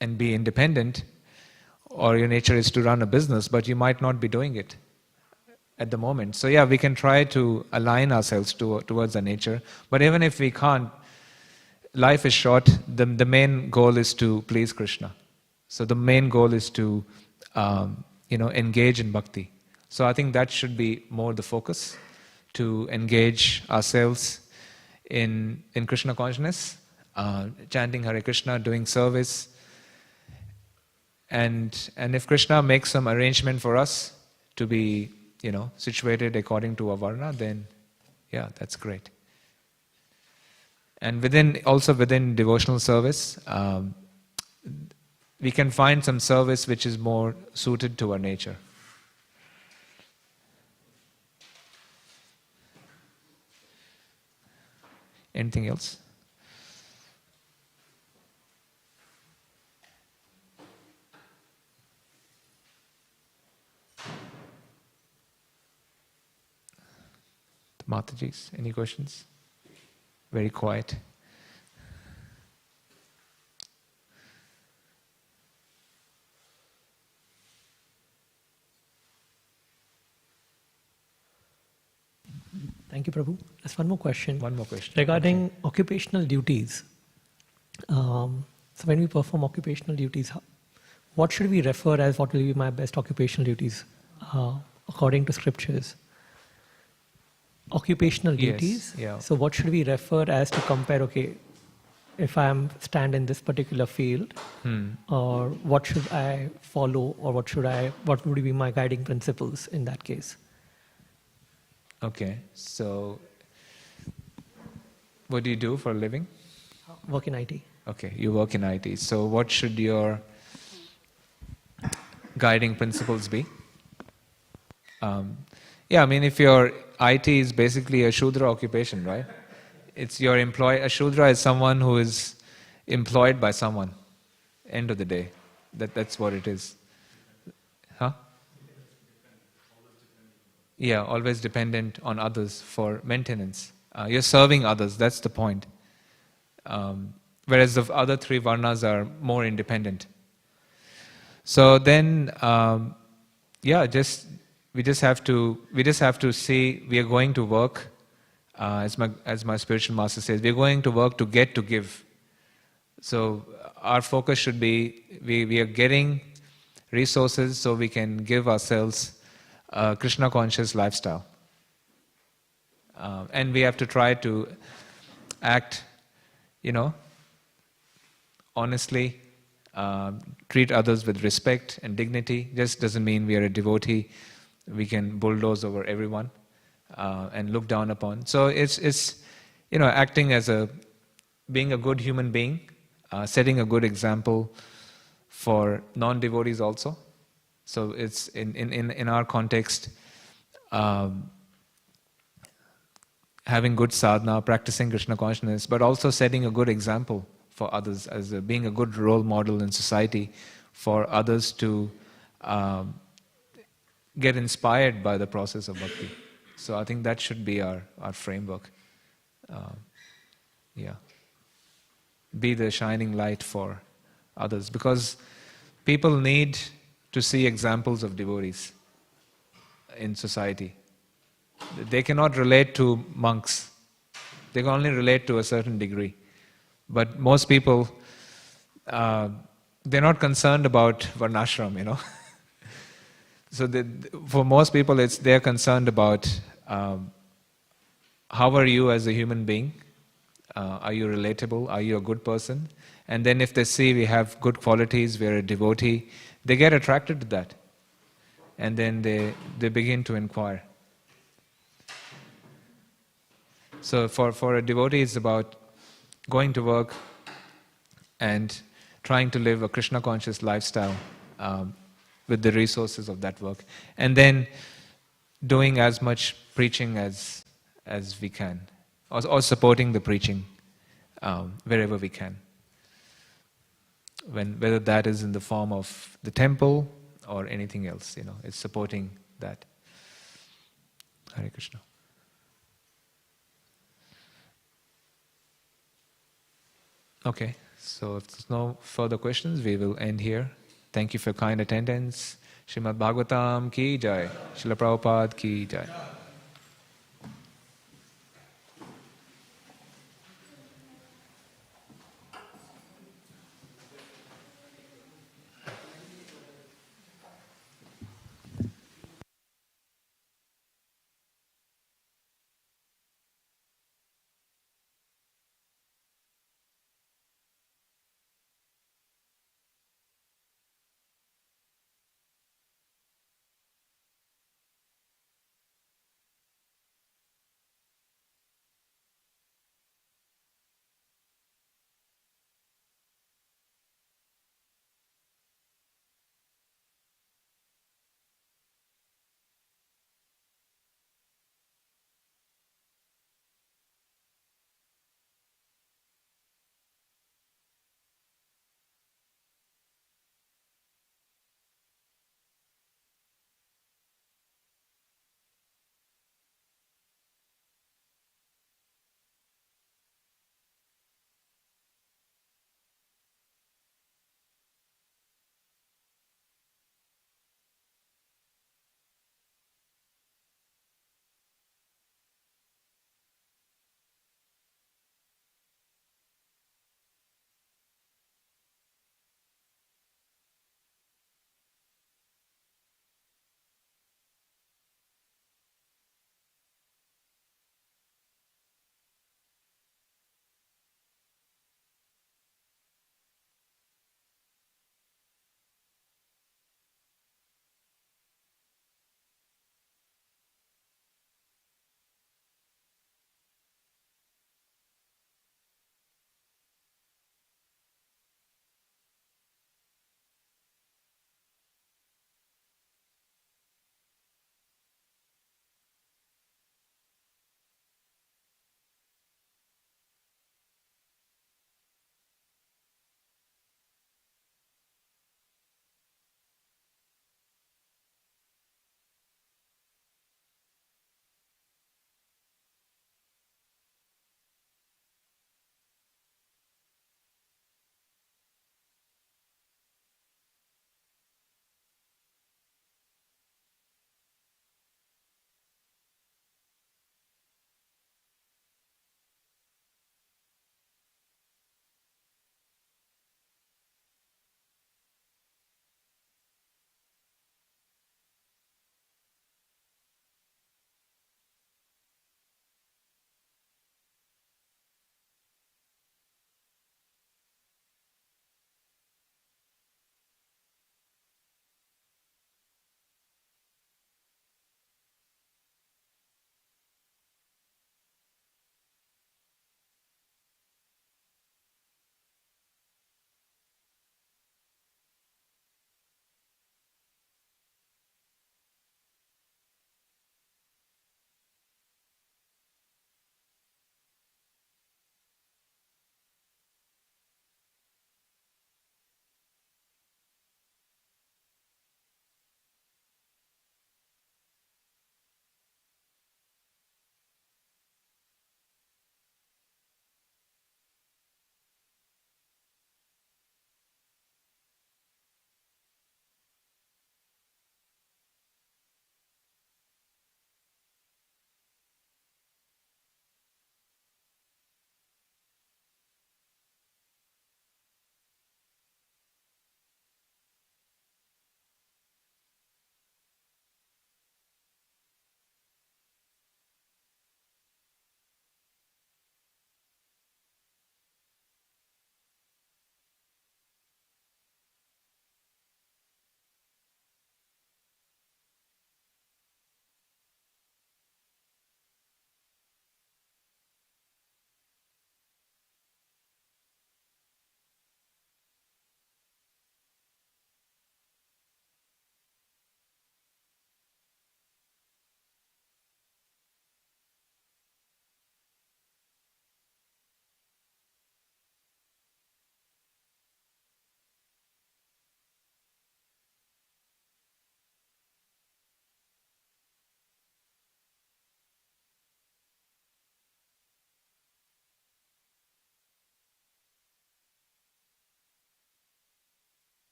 and be independent, or your nature is to run a business, but you might not be doing it at the moment. So yeah, we can try to align ourselves towards our nature, but even if we can't, life is short. The main goal is to please Krishna. So the main goal is to engage in bhakti. So I think that should be more the focus, to engage ourselves in Krishna consciousness, chanting Hare Krishna, doing service, and if Krishna makes some arrangement for us to be situated according to our varna, then yeah, that's great. And within devotional service, we can find some service which is more suited to our nature. Anything else? Matajis, any questions? Very quiet. Thank you, Prabhu. There's one more question. One more question. Regarding occupational duties. So when we perform occupational duties, what should we refer as what will be my best occupational duties according to scriptures? Occupational duties. Yeah. So what should we refer as to compare, okay, if I am stand in this particular field, or what should I follow, or what would be my guiding principles in that case? Okay, so what do you do for a living? Work in IT. Okay, you work in IT. So what should your guiding principles be? Yeah, I mean, if your IT is basically a Shudra occupation, right? It's your employee. A Shudra is someone who is employed by someone. End of the day, that's what it is. Huh? Yeah, always dependent on others for maintenance. You're serving others. That's the point. Whereas the other three varnas are more independent. So then, yeah, we just have to see we are going to work, as my spiritual master says, we are going to work to get to give. So our focus should be we are getting resources so we can give ourselves a Krishna conscious lifestyle, and we have to try to act, honestly, treat others with respect and dignity. Just doesn't mean we are a devotee. We can bulldoze over everyone and look down upon. So it's acting as being a good human being, setting a good example for non-devotees also. So it's in our context, having good sadhana, practicing Krishna consciousness, but also setting a good example for others, as being a good role model in society for others to get inspired by the process of bhakti. So I think that should be our framework. Yeah. Be the shining light for others, because people need to see examples of devotees in society. They cannot relate to monks. They can only relate to a certain degree. But most people, they're not concerned about varnashram, So for most people, they're concerned about how are you as a human being? Are you relatable? Are you a good person? And then if they see we have good qualities, we're a devotee, they get attracted to that. And then they begin to inquire. So for a devotee, it's about going to work and trying to live a Krishna conscious lifestyle with the resources of that work, and then doing as much preaching as we can, or supporting the preaching wherever we can. Whether that is in the form of the temple or anything else, it's supporting that. Hare Krishna. Okay, so if there's no further questions, we will end here. Thank you for kind attendance. Śrīmad Bhāgavatam ki jai. Srila Prabhupada ki jai.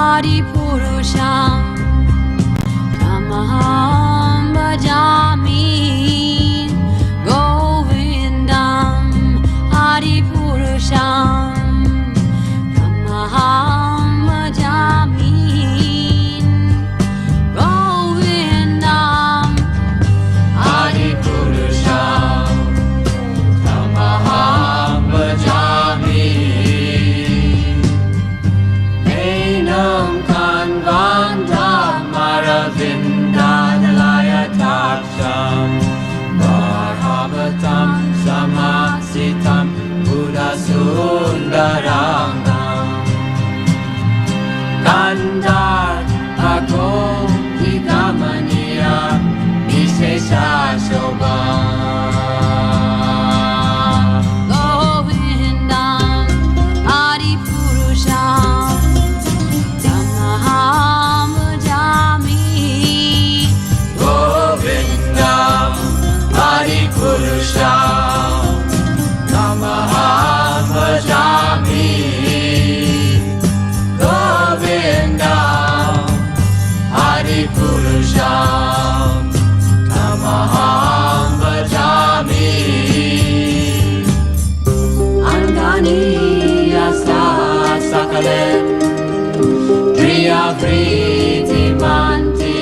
Adipurusham Tamaham Bhajami Govindam Adipurusham Tamaham Bhajami Govindam Adipurusham Tamaham Bhajami Enam Kanvandam Maravindadalaya Taksham Bhāgavatam Samasitam Buddha Sundarangam Gandhar Bhagom Higamaniya Vishesha Shobham Govindam Adipurusham Tamaham Bhajami Govindam Adipurusham Tamaham Bhajami Govindam Adipurusham Tamaham Bhajami Angani Yasa Sakalem Kriya Vriti Manti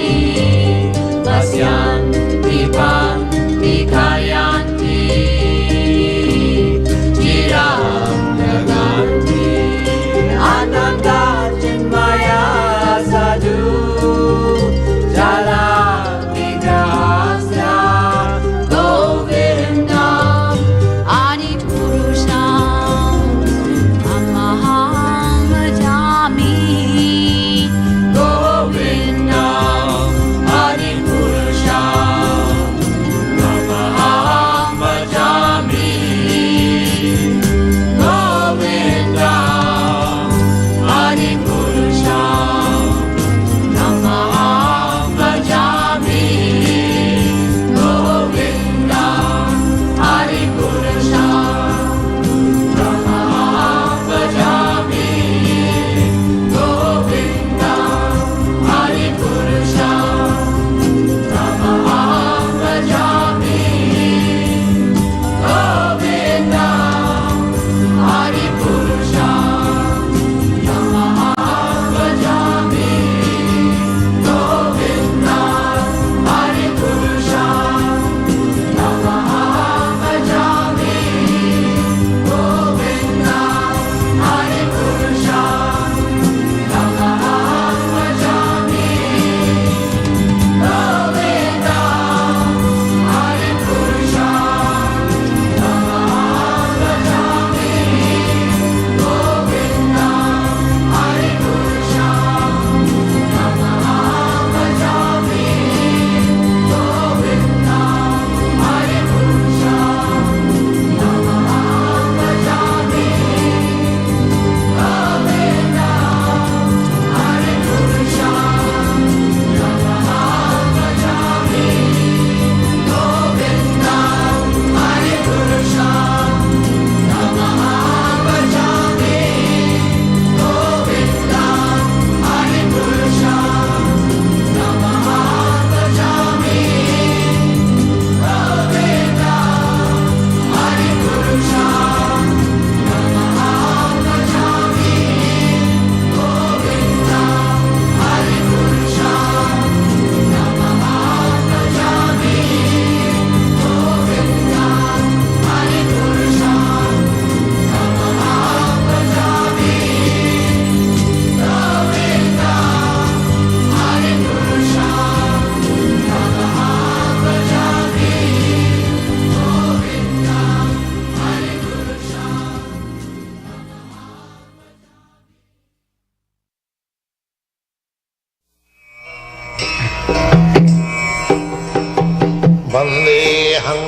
Vasyanti Panti Kayanti Chiram Jaganti Ananda Chinmaya Sadhu Jala Vigrahasya Govindam Adipurusham Tamaham Bhajami Govindam Adipurusham Tamaham Bhajami Govindam Adipurusham Tamaham Bhajami Govindam Adipurusham Tamaham Bhajami Govindam Adipurusham Tamaham Bhajami Govindam Adipurusham Tamaham Bhajami Govindam Adipurusham Tamaham Bhajami Govindam Adipurusham Tamaham Bhajami Govindam Vandeham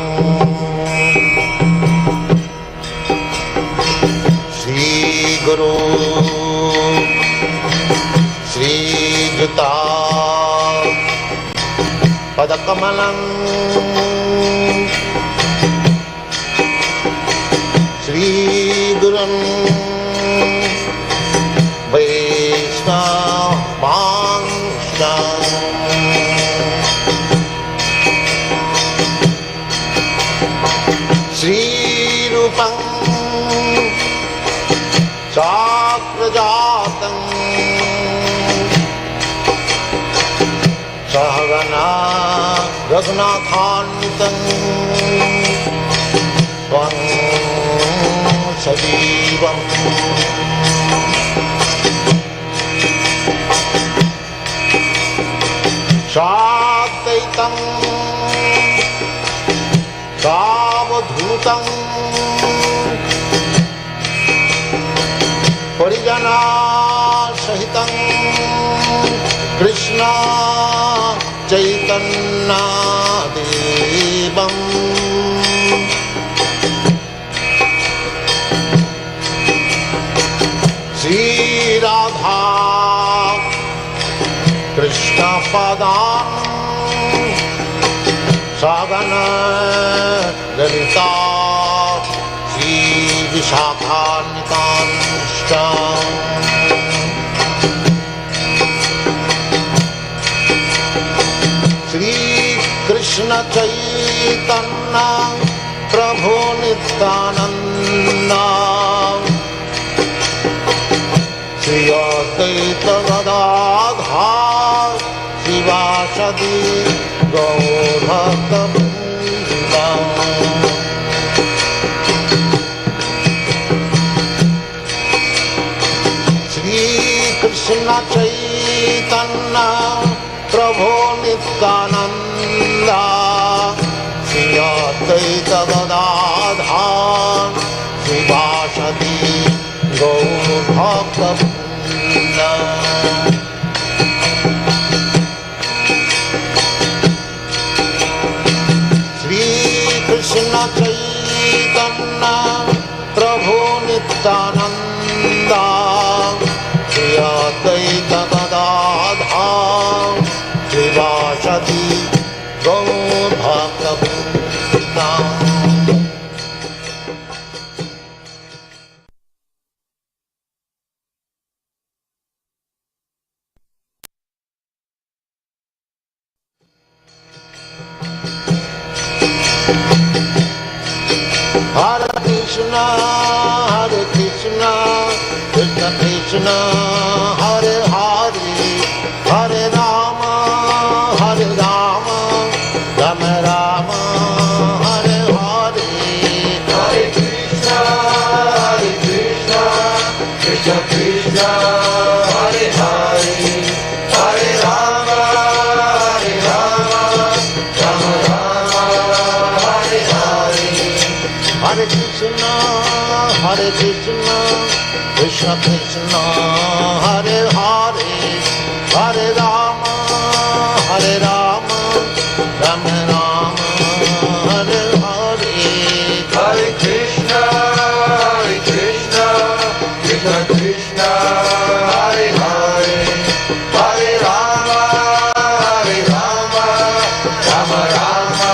Shri Guru Shri Juta Padakamalam Shri Gurum Vaishnava रघुनाथान्वितं त्वं सजीवम् साद्वैतं सावधूतं परिजनासहितं कृष्ण चैतन्यदेवम् श्रीराधा कृष्णपदान् सगन ललिता श्रीविशाखान्वितांश्च श्रीकृष्ण चैतन्य प्रभु नित्यानंद श्री अद्वैत गदाधर शिवासदि गौरभक्तवृन्द श्रीकृष्ण चैतन्य प्रभु नित्यानंद श्री अद्वैत गदाधर शिवासदि गौरभक्तवृन्द श्रीकृष्ण चैतन्य प्रभु Nityanand Shri Advaita Gadadhar शिवासदि गौरभक्तवृन्द Hare Krishna, Krishna Krishna, Hare Hare, Hare Rama, Rama Rama, Hare Hare. Hare Krishna, Krishna Krishna, Hare Hare, Hare Rama, Rama Rama, Hare Hare. Hare Krishna, Krishna Krishna, Hare Hare, Hare Rama, Rama Rama, Hare Hare. Hare Krishna, Krishna Krishna, Hare Hare, Hare Rama, Rama Rama,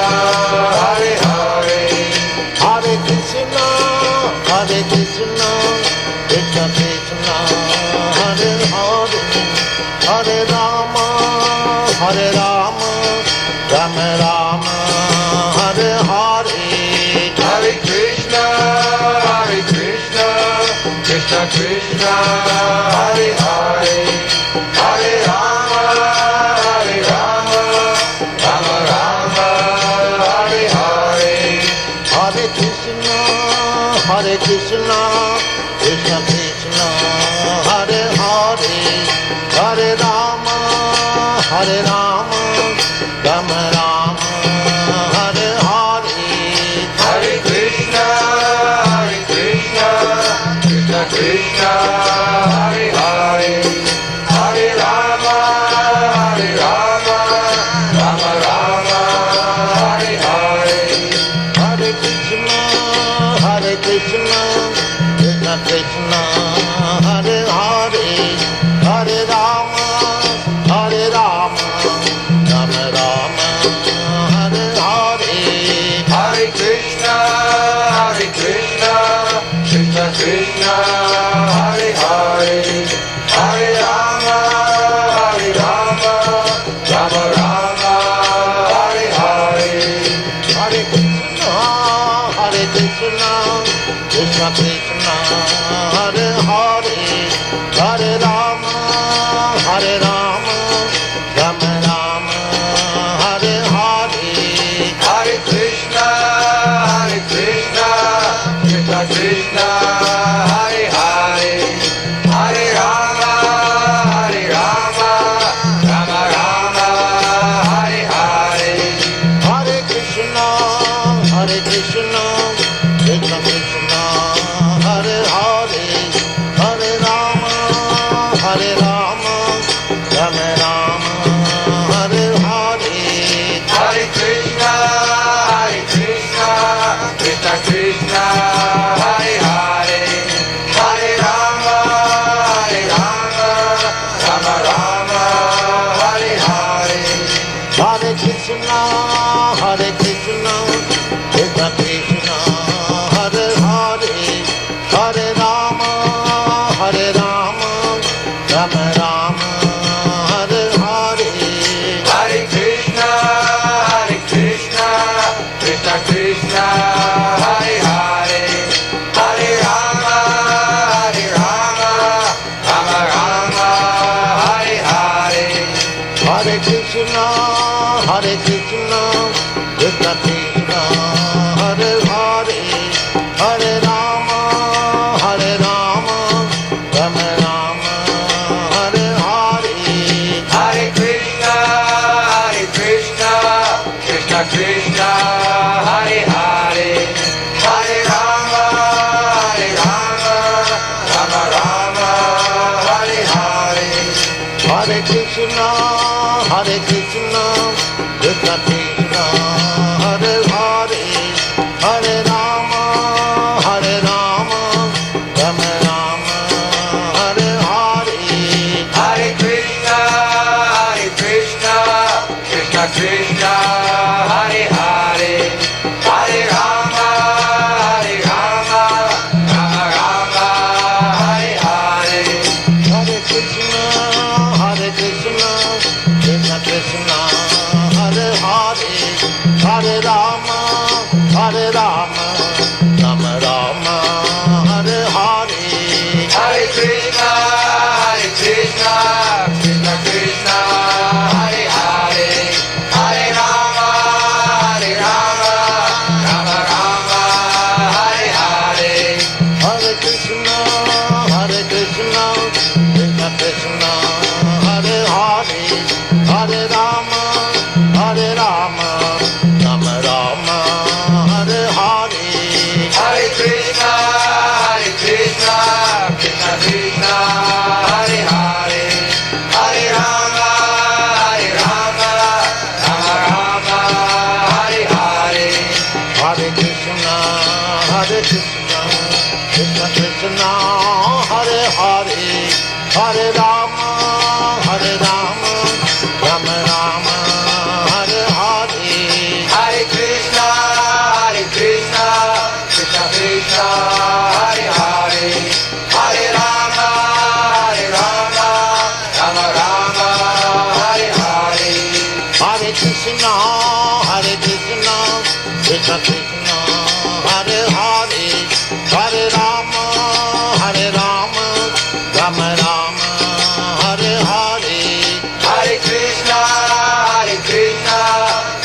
Hare Hare. Hare Krishna, Krishna Krishna, Hare Hare, Hare Rama, Rama Rama, Hare Hare. Hare Krishna, Krishna Krishna, Hare Hare, Hare Rama, Rama Rama, Hare Hare. Hare Krishna, Krishna Krishna, Hare Hare, Hare Rama, Rama Rama, Hare Hare. Hare Krishna, Krishna Krishna, Hare Hare, Hare Rama, Rama Rama, Hare Hare. Hare Krishna, Krishna Krishna, Hare Hare, Hare Rama, Rama Hare Krishna, Krishna Krishna, Hare Hare, Hare Rama, Rama Rama, Hare Hare. Hare Krishna, Krishna Krishna, Hare Hare, Hare Rama, Rama Rama, Hare Hare. Hare Krishna, Krishna Krishna, Hare Hare, Hare Rama, Rama Rama, Hare Hare. Hare Krishna, Krishna Krishna, Hare Hare, Hare Rama, Rama Rama, Hare Hare. Hare Krishna, Krishna Krishna, Hare Hare, Hare Rama, Rama Rama, Hare Hare. Hare Krishna, Krishna Krishna, Hare Hare, Hare Rama, Rama Rama, Hare Hare. Hare Krishna, Krishna Krishna, Hare Hare, Hare Rama, Rama Rama, Hare Hare. Hare Krishna, Krishna Krishna, Hare Hare, Hare Rama, Rama Rama, Hare Hare. Hare Krishna, Krishna Krishna, Hare Hare, Hare Rama, Rama Rama, Hare Hare. Hare Krishna, Krishna Krishna, Hare Hare, Hare Rama, Rama Rama, Hare Hare. Hare Krishna, Krishna Krishna, Hare Hare, Hare Rama, Rama Rama, Hare Hare. Hare Krishna,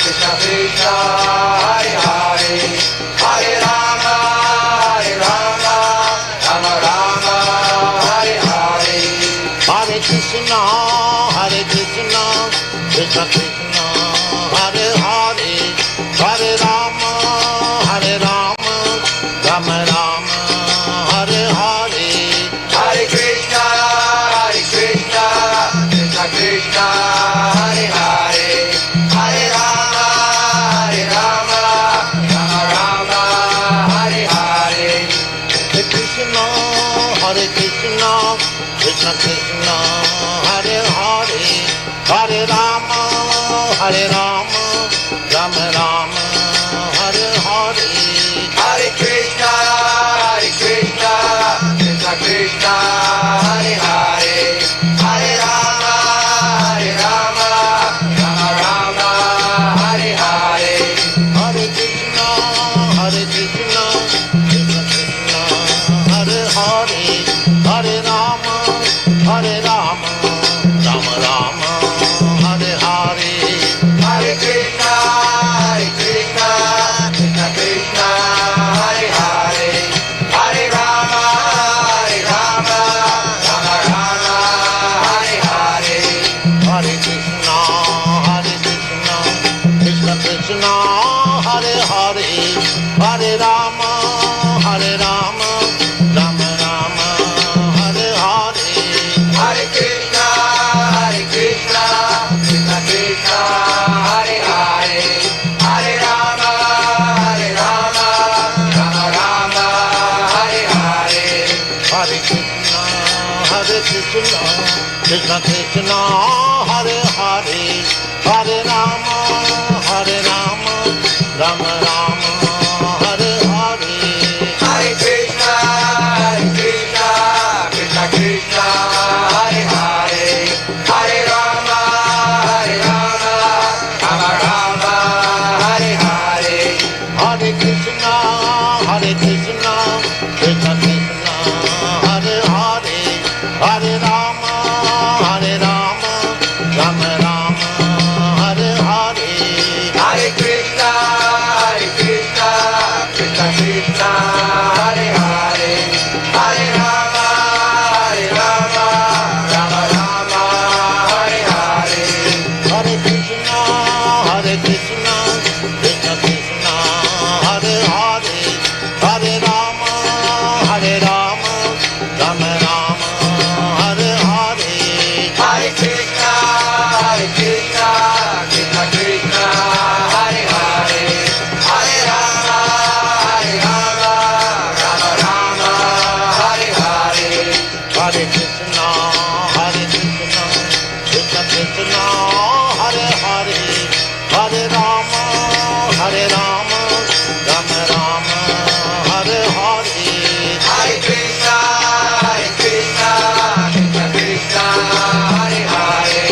Krishna Krishna, Hare Hare, Hare Rama, Rama Rama, Hare Hare. Hare Krishna, Krishna Krishna, Hare Hare, Hare Rama, Rama Rama, Hare Hare. Hare Krishna, Krishna Krishna, Hare Hare, Hare Rama, Rama Rama, Hare Hare. Hare Krishna, Krishna Krishna, Hare Hare, Hare Rama, Rama Rama, Hare Hare. Hare Krishna, Krishna Krishna, Hare Hare, Hare Rama, Rama Rama, Hare Hare. Hare Krishna, Krishna Krishna, Hare Hare, Hare Rama, Rama Rama, Hare Hare. Hare Krishna, Krishna Krishna, Hare Hare, Hare Rama, Rama Rama, Hare Hare. Hare Krishna, Krishna Krishna, Hare Hare, Hare Rama, Rama Rama, Hare Hare. Hare Krishna, Krishna Krishna, Hare Hare, Hare Rama, Rama Rama, Hare Hare. Hare Krishna, Krishna Krishna, Hare Hare, Hare Rama, Rama Rama, Hare Hare. Hare Krishna, Krishna Krishna, Hare Hare, Hare Rama, Rama Rama, Hare Hare. Hare Krishna, Krishna Krishna, Hare Hare, Hare Rama, Rama Rama, Krishna, Hare Hare, Hare Rama, Rama Rama, Hare Hare. Hare Krishna, Krishna Krishna, Hare Hare,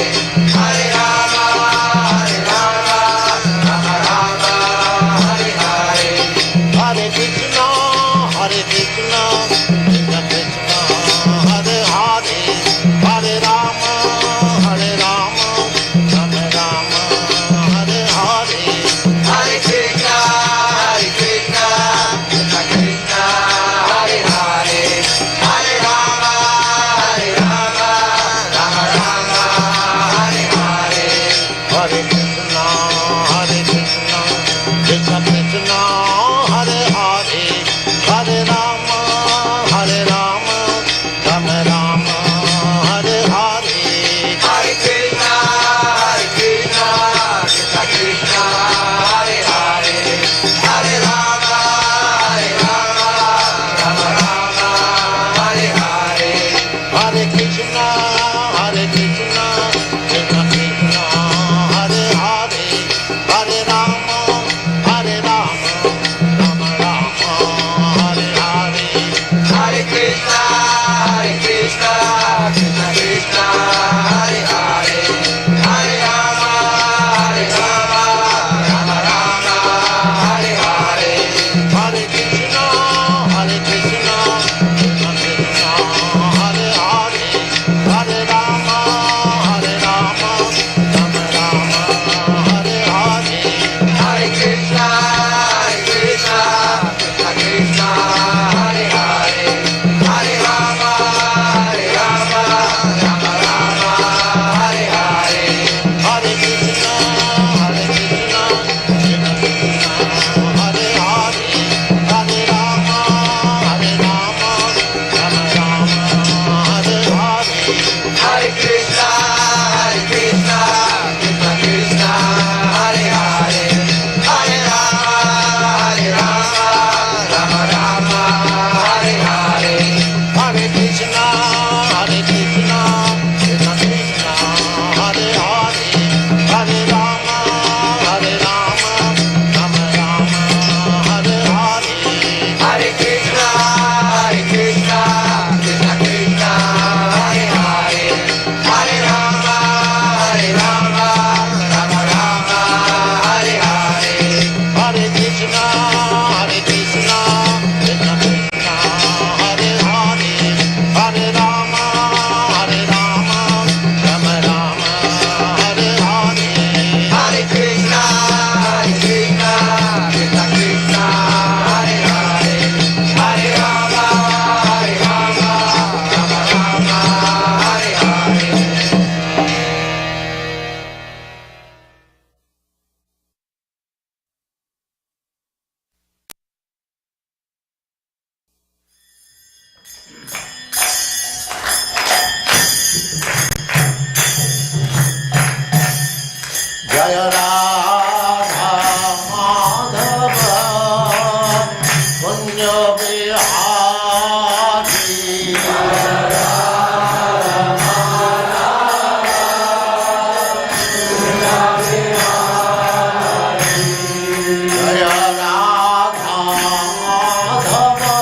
Hare Rama, Rama Rama, Hare Hare. Hare Krishna, Krishna Krishna, Hare Hare, Hare Rama, Rama Rama, Hare Hare. Hare Krishna, Krishna Krishna, Hare Hare, Hare Rama, Rama Rama, Hare Hare. Hare Krishna, Krishna Krishna, Hare Hare, Hare Rama, Rama Rama, Hare Hare. Hare Krishna, Krishna Krishna, Hare Hare, Hare Rama, Rama Rama, Hare Hare. Hare Krishna, Krishna Krishna, Hare Hare, Hare Rama, Rama Rama, Hare Hare. Hare Krishna, Krishna Krishna, Hare Hare, Hare Rama, Rama Rama, Hare Hare. Hare Krishna, Krishna Krishna, Hare Hare, Hare Rama, Rama Rama, Hare Hare. Hare Krishna, Krishna Krishna, Hare Hare, Hare Rama, Rama Rama, Hare Hare. Hare Krishna, Krishna Krishna, Hare Hare, Hare Rama, Rama Rama, Hare Hare. Hare Krishna, Krishna Krishna, Hare Hare, Hare Rama, Rama Rama, Hare Hare. Hare Krishna, Krishna Krishna, Hare Hare, Hare Rama, Rama Rama, Hare Hare. Hare Krishna, Krishna Krishna, Hare Hare, Hare Rama, Rama Rama, Hare Hare. Hare Krishna, Krishna Krishna, Hare Hare, Hare Rama, Rama Rama, Hare Hare. Hare Krishna, Krishna Krishna, Hare Hare, Hare Rama, Rama Rama, Hare Hare. Jaya Radha Madhava Punya Bihari. Jaya Radha Madhava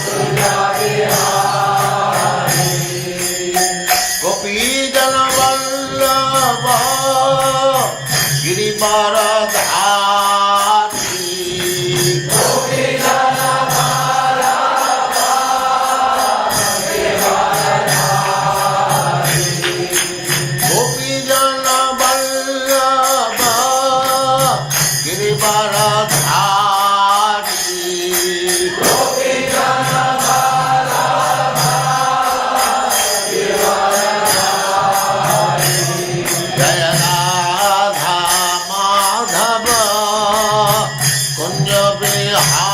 Punya Bihari. Gopi Jana Vallabha Girivaradhari. Gopi Jana Vallabha Girivaradhari. Jaya Radha Madhava Kunja Bihari.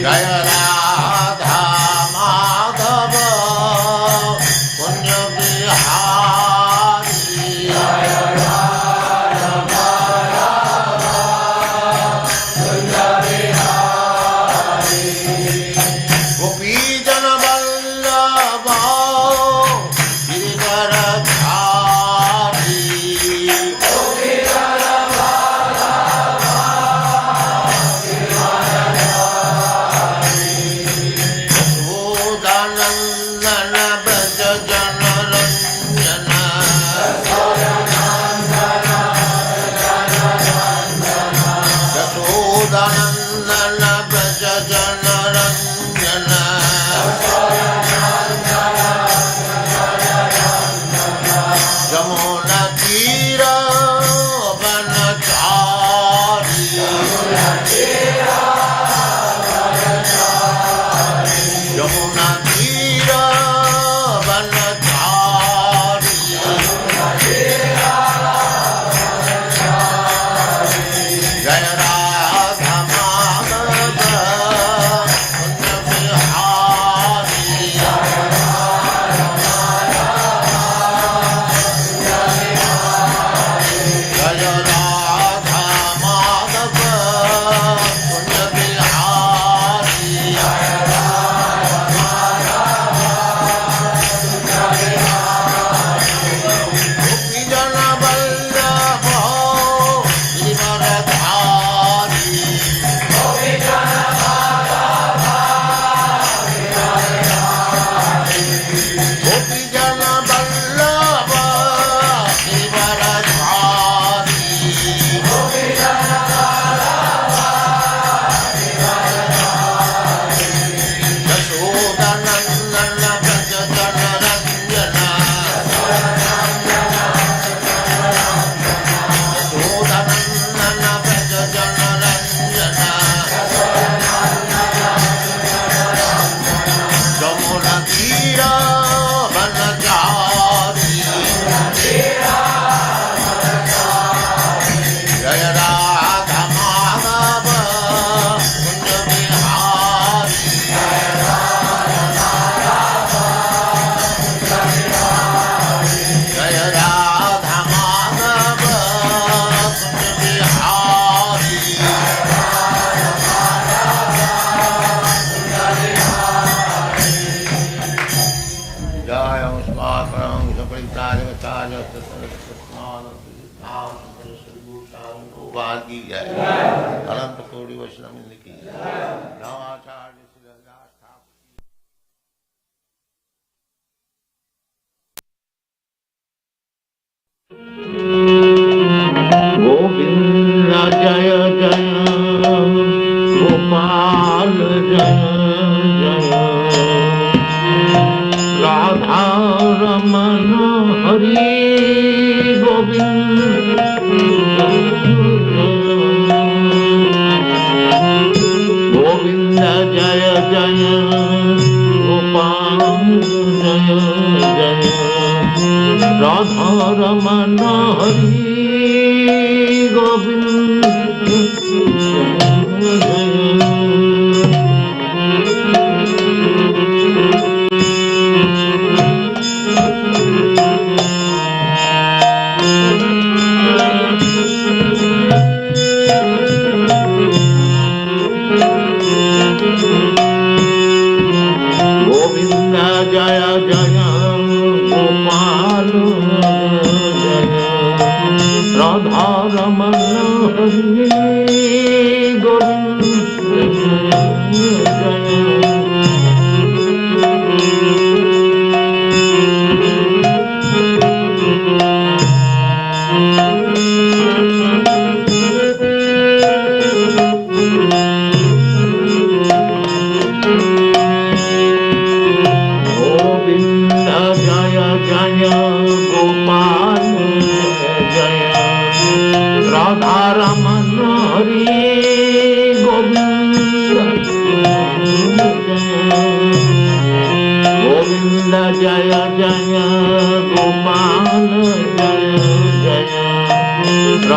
Jaya Radha Madhava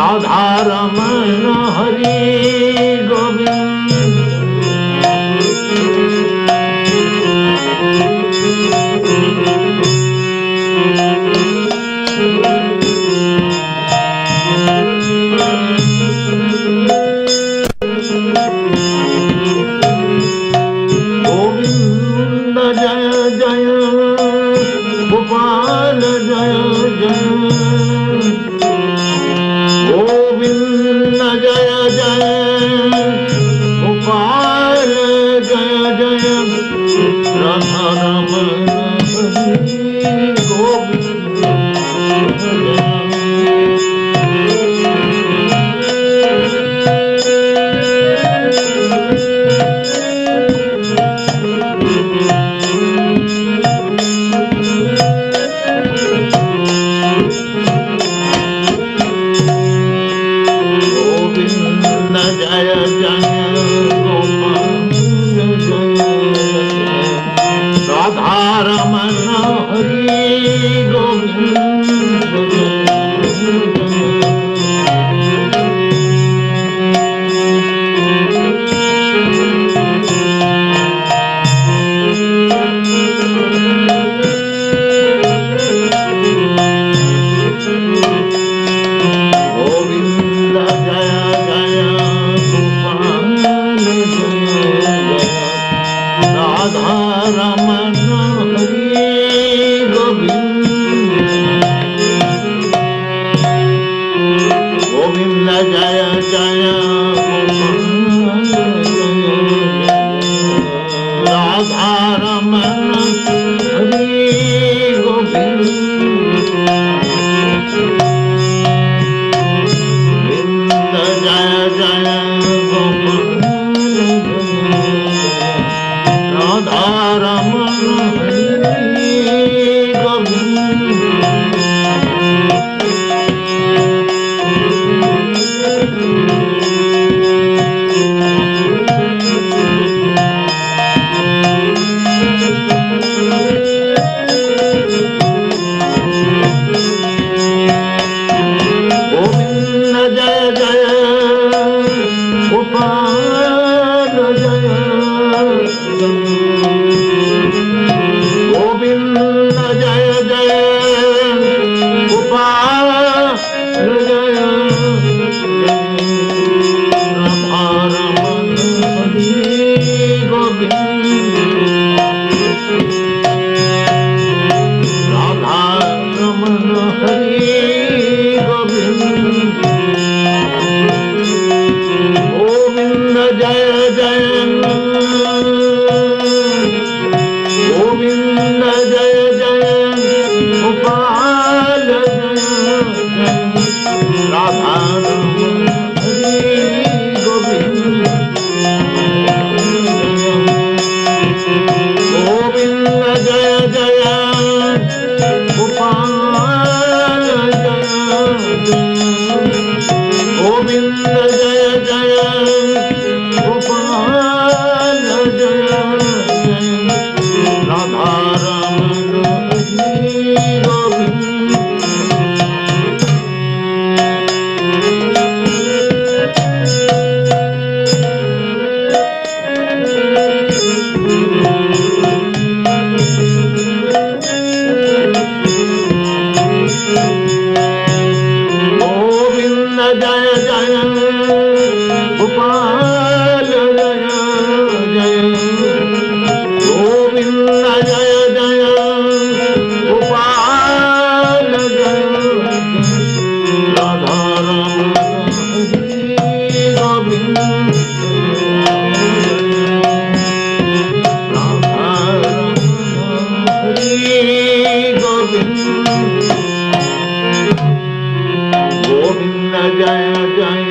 Radha Ramana Hare Govinda Jaya Jaya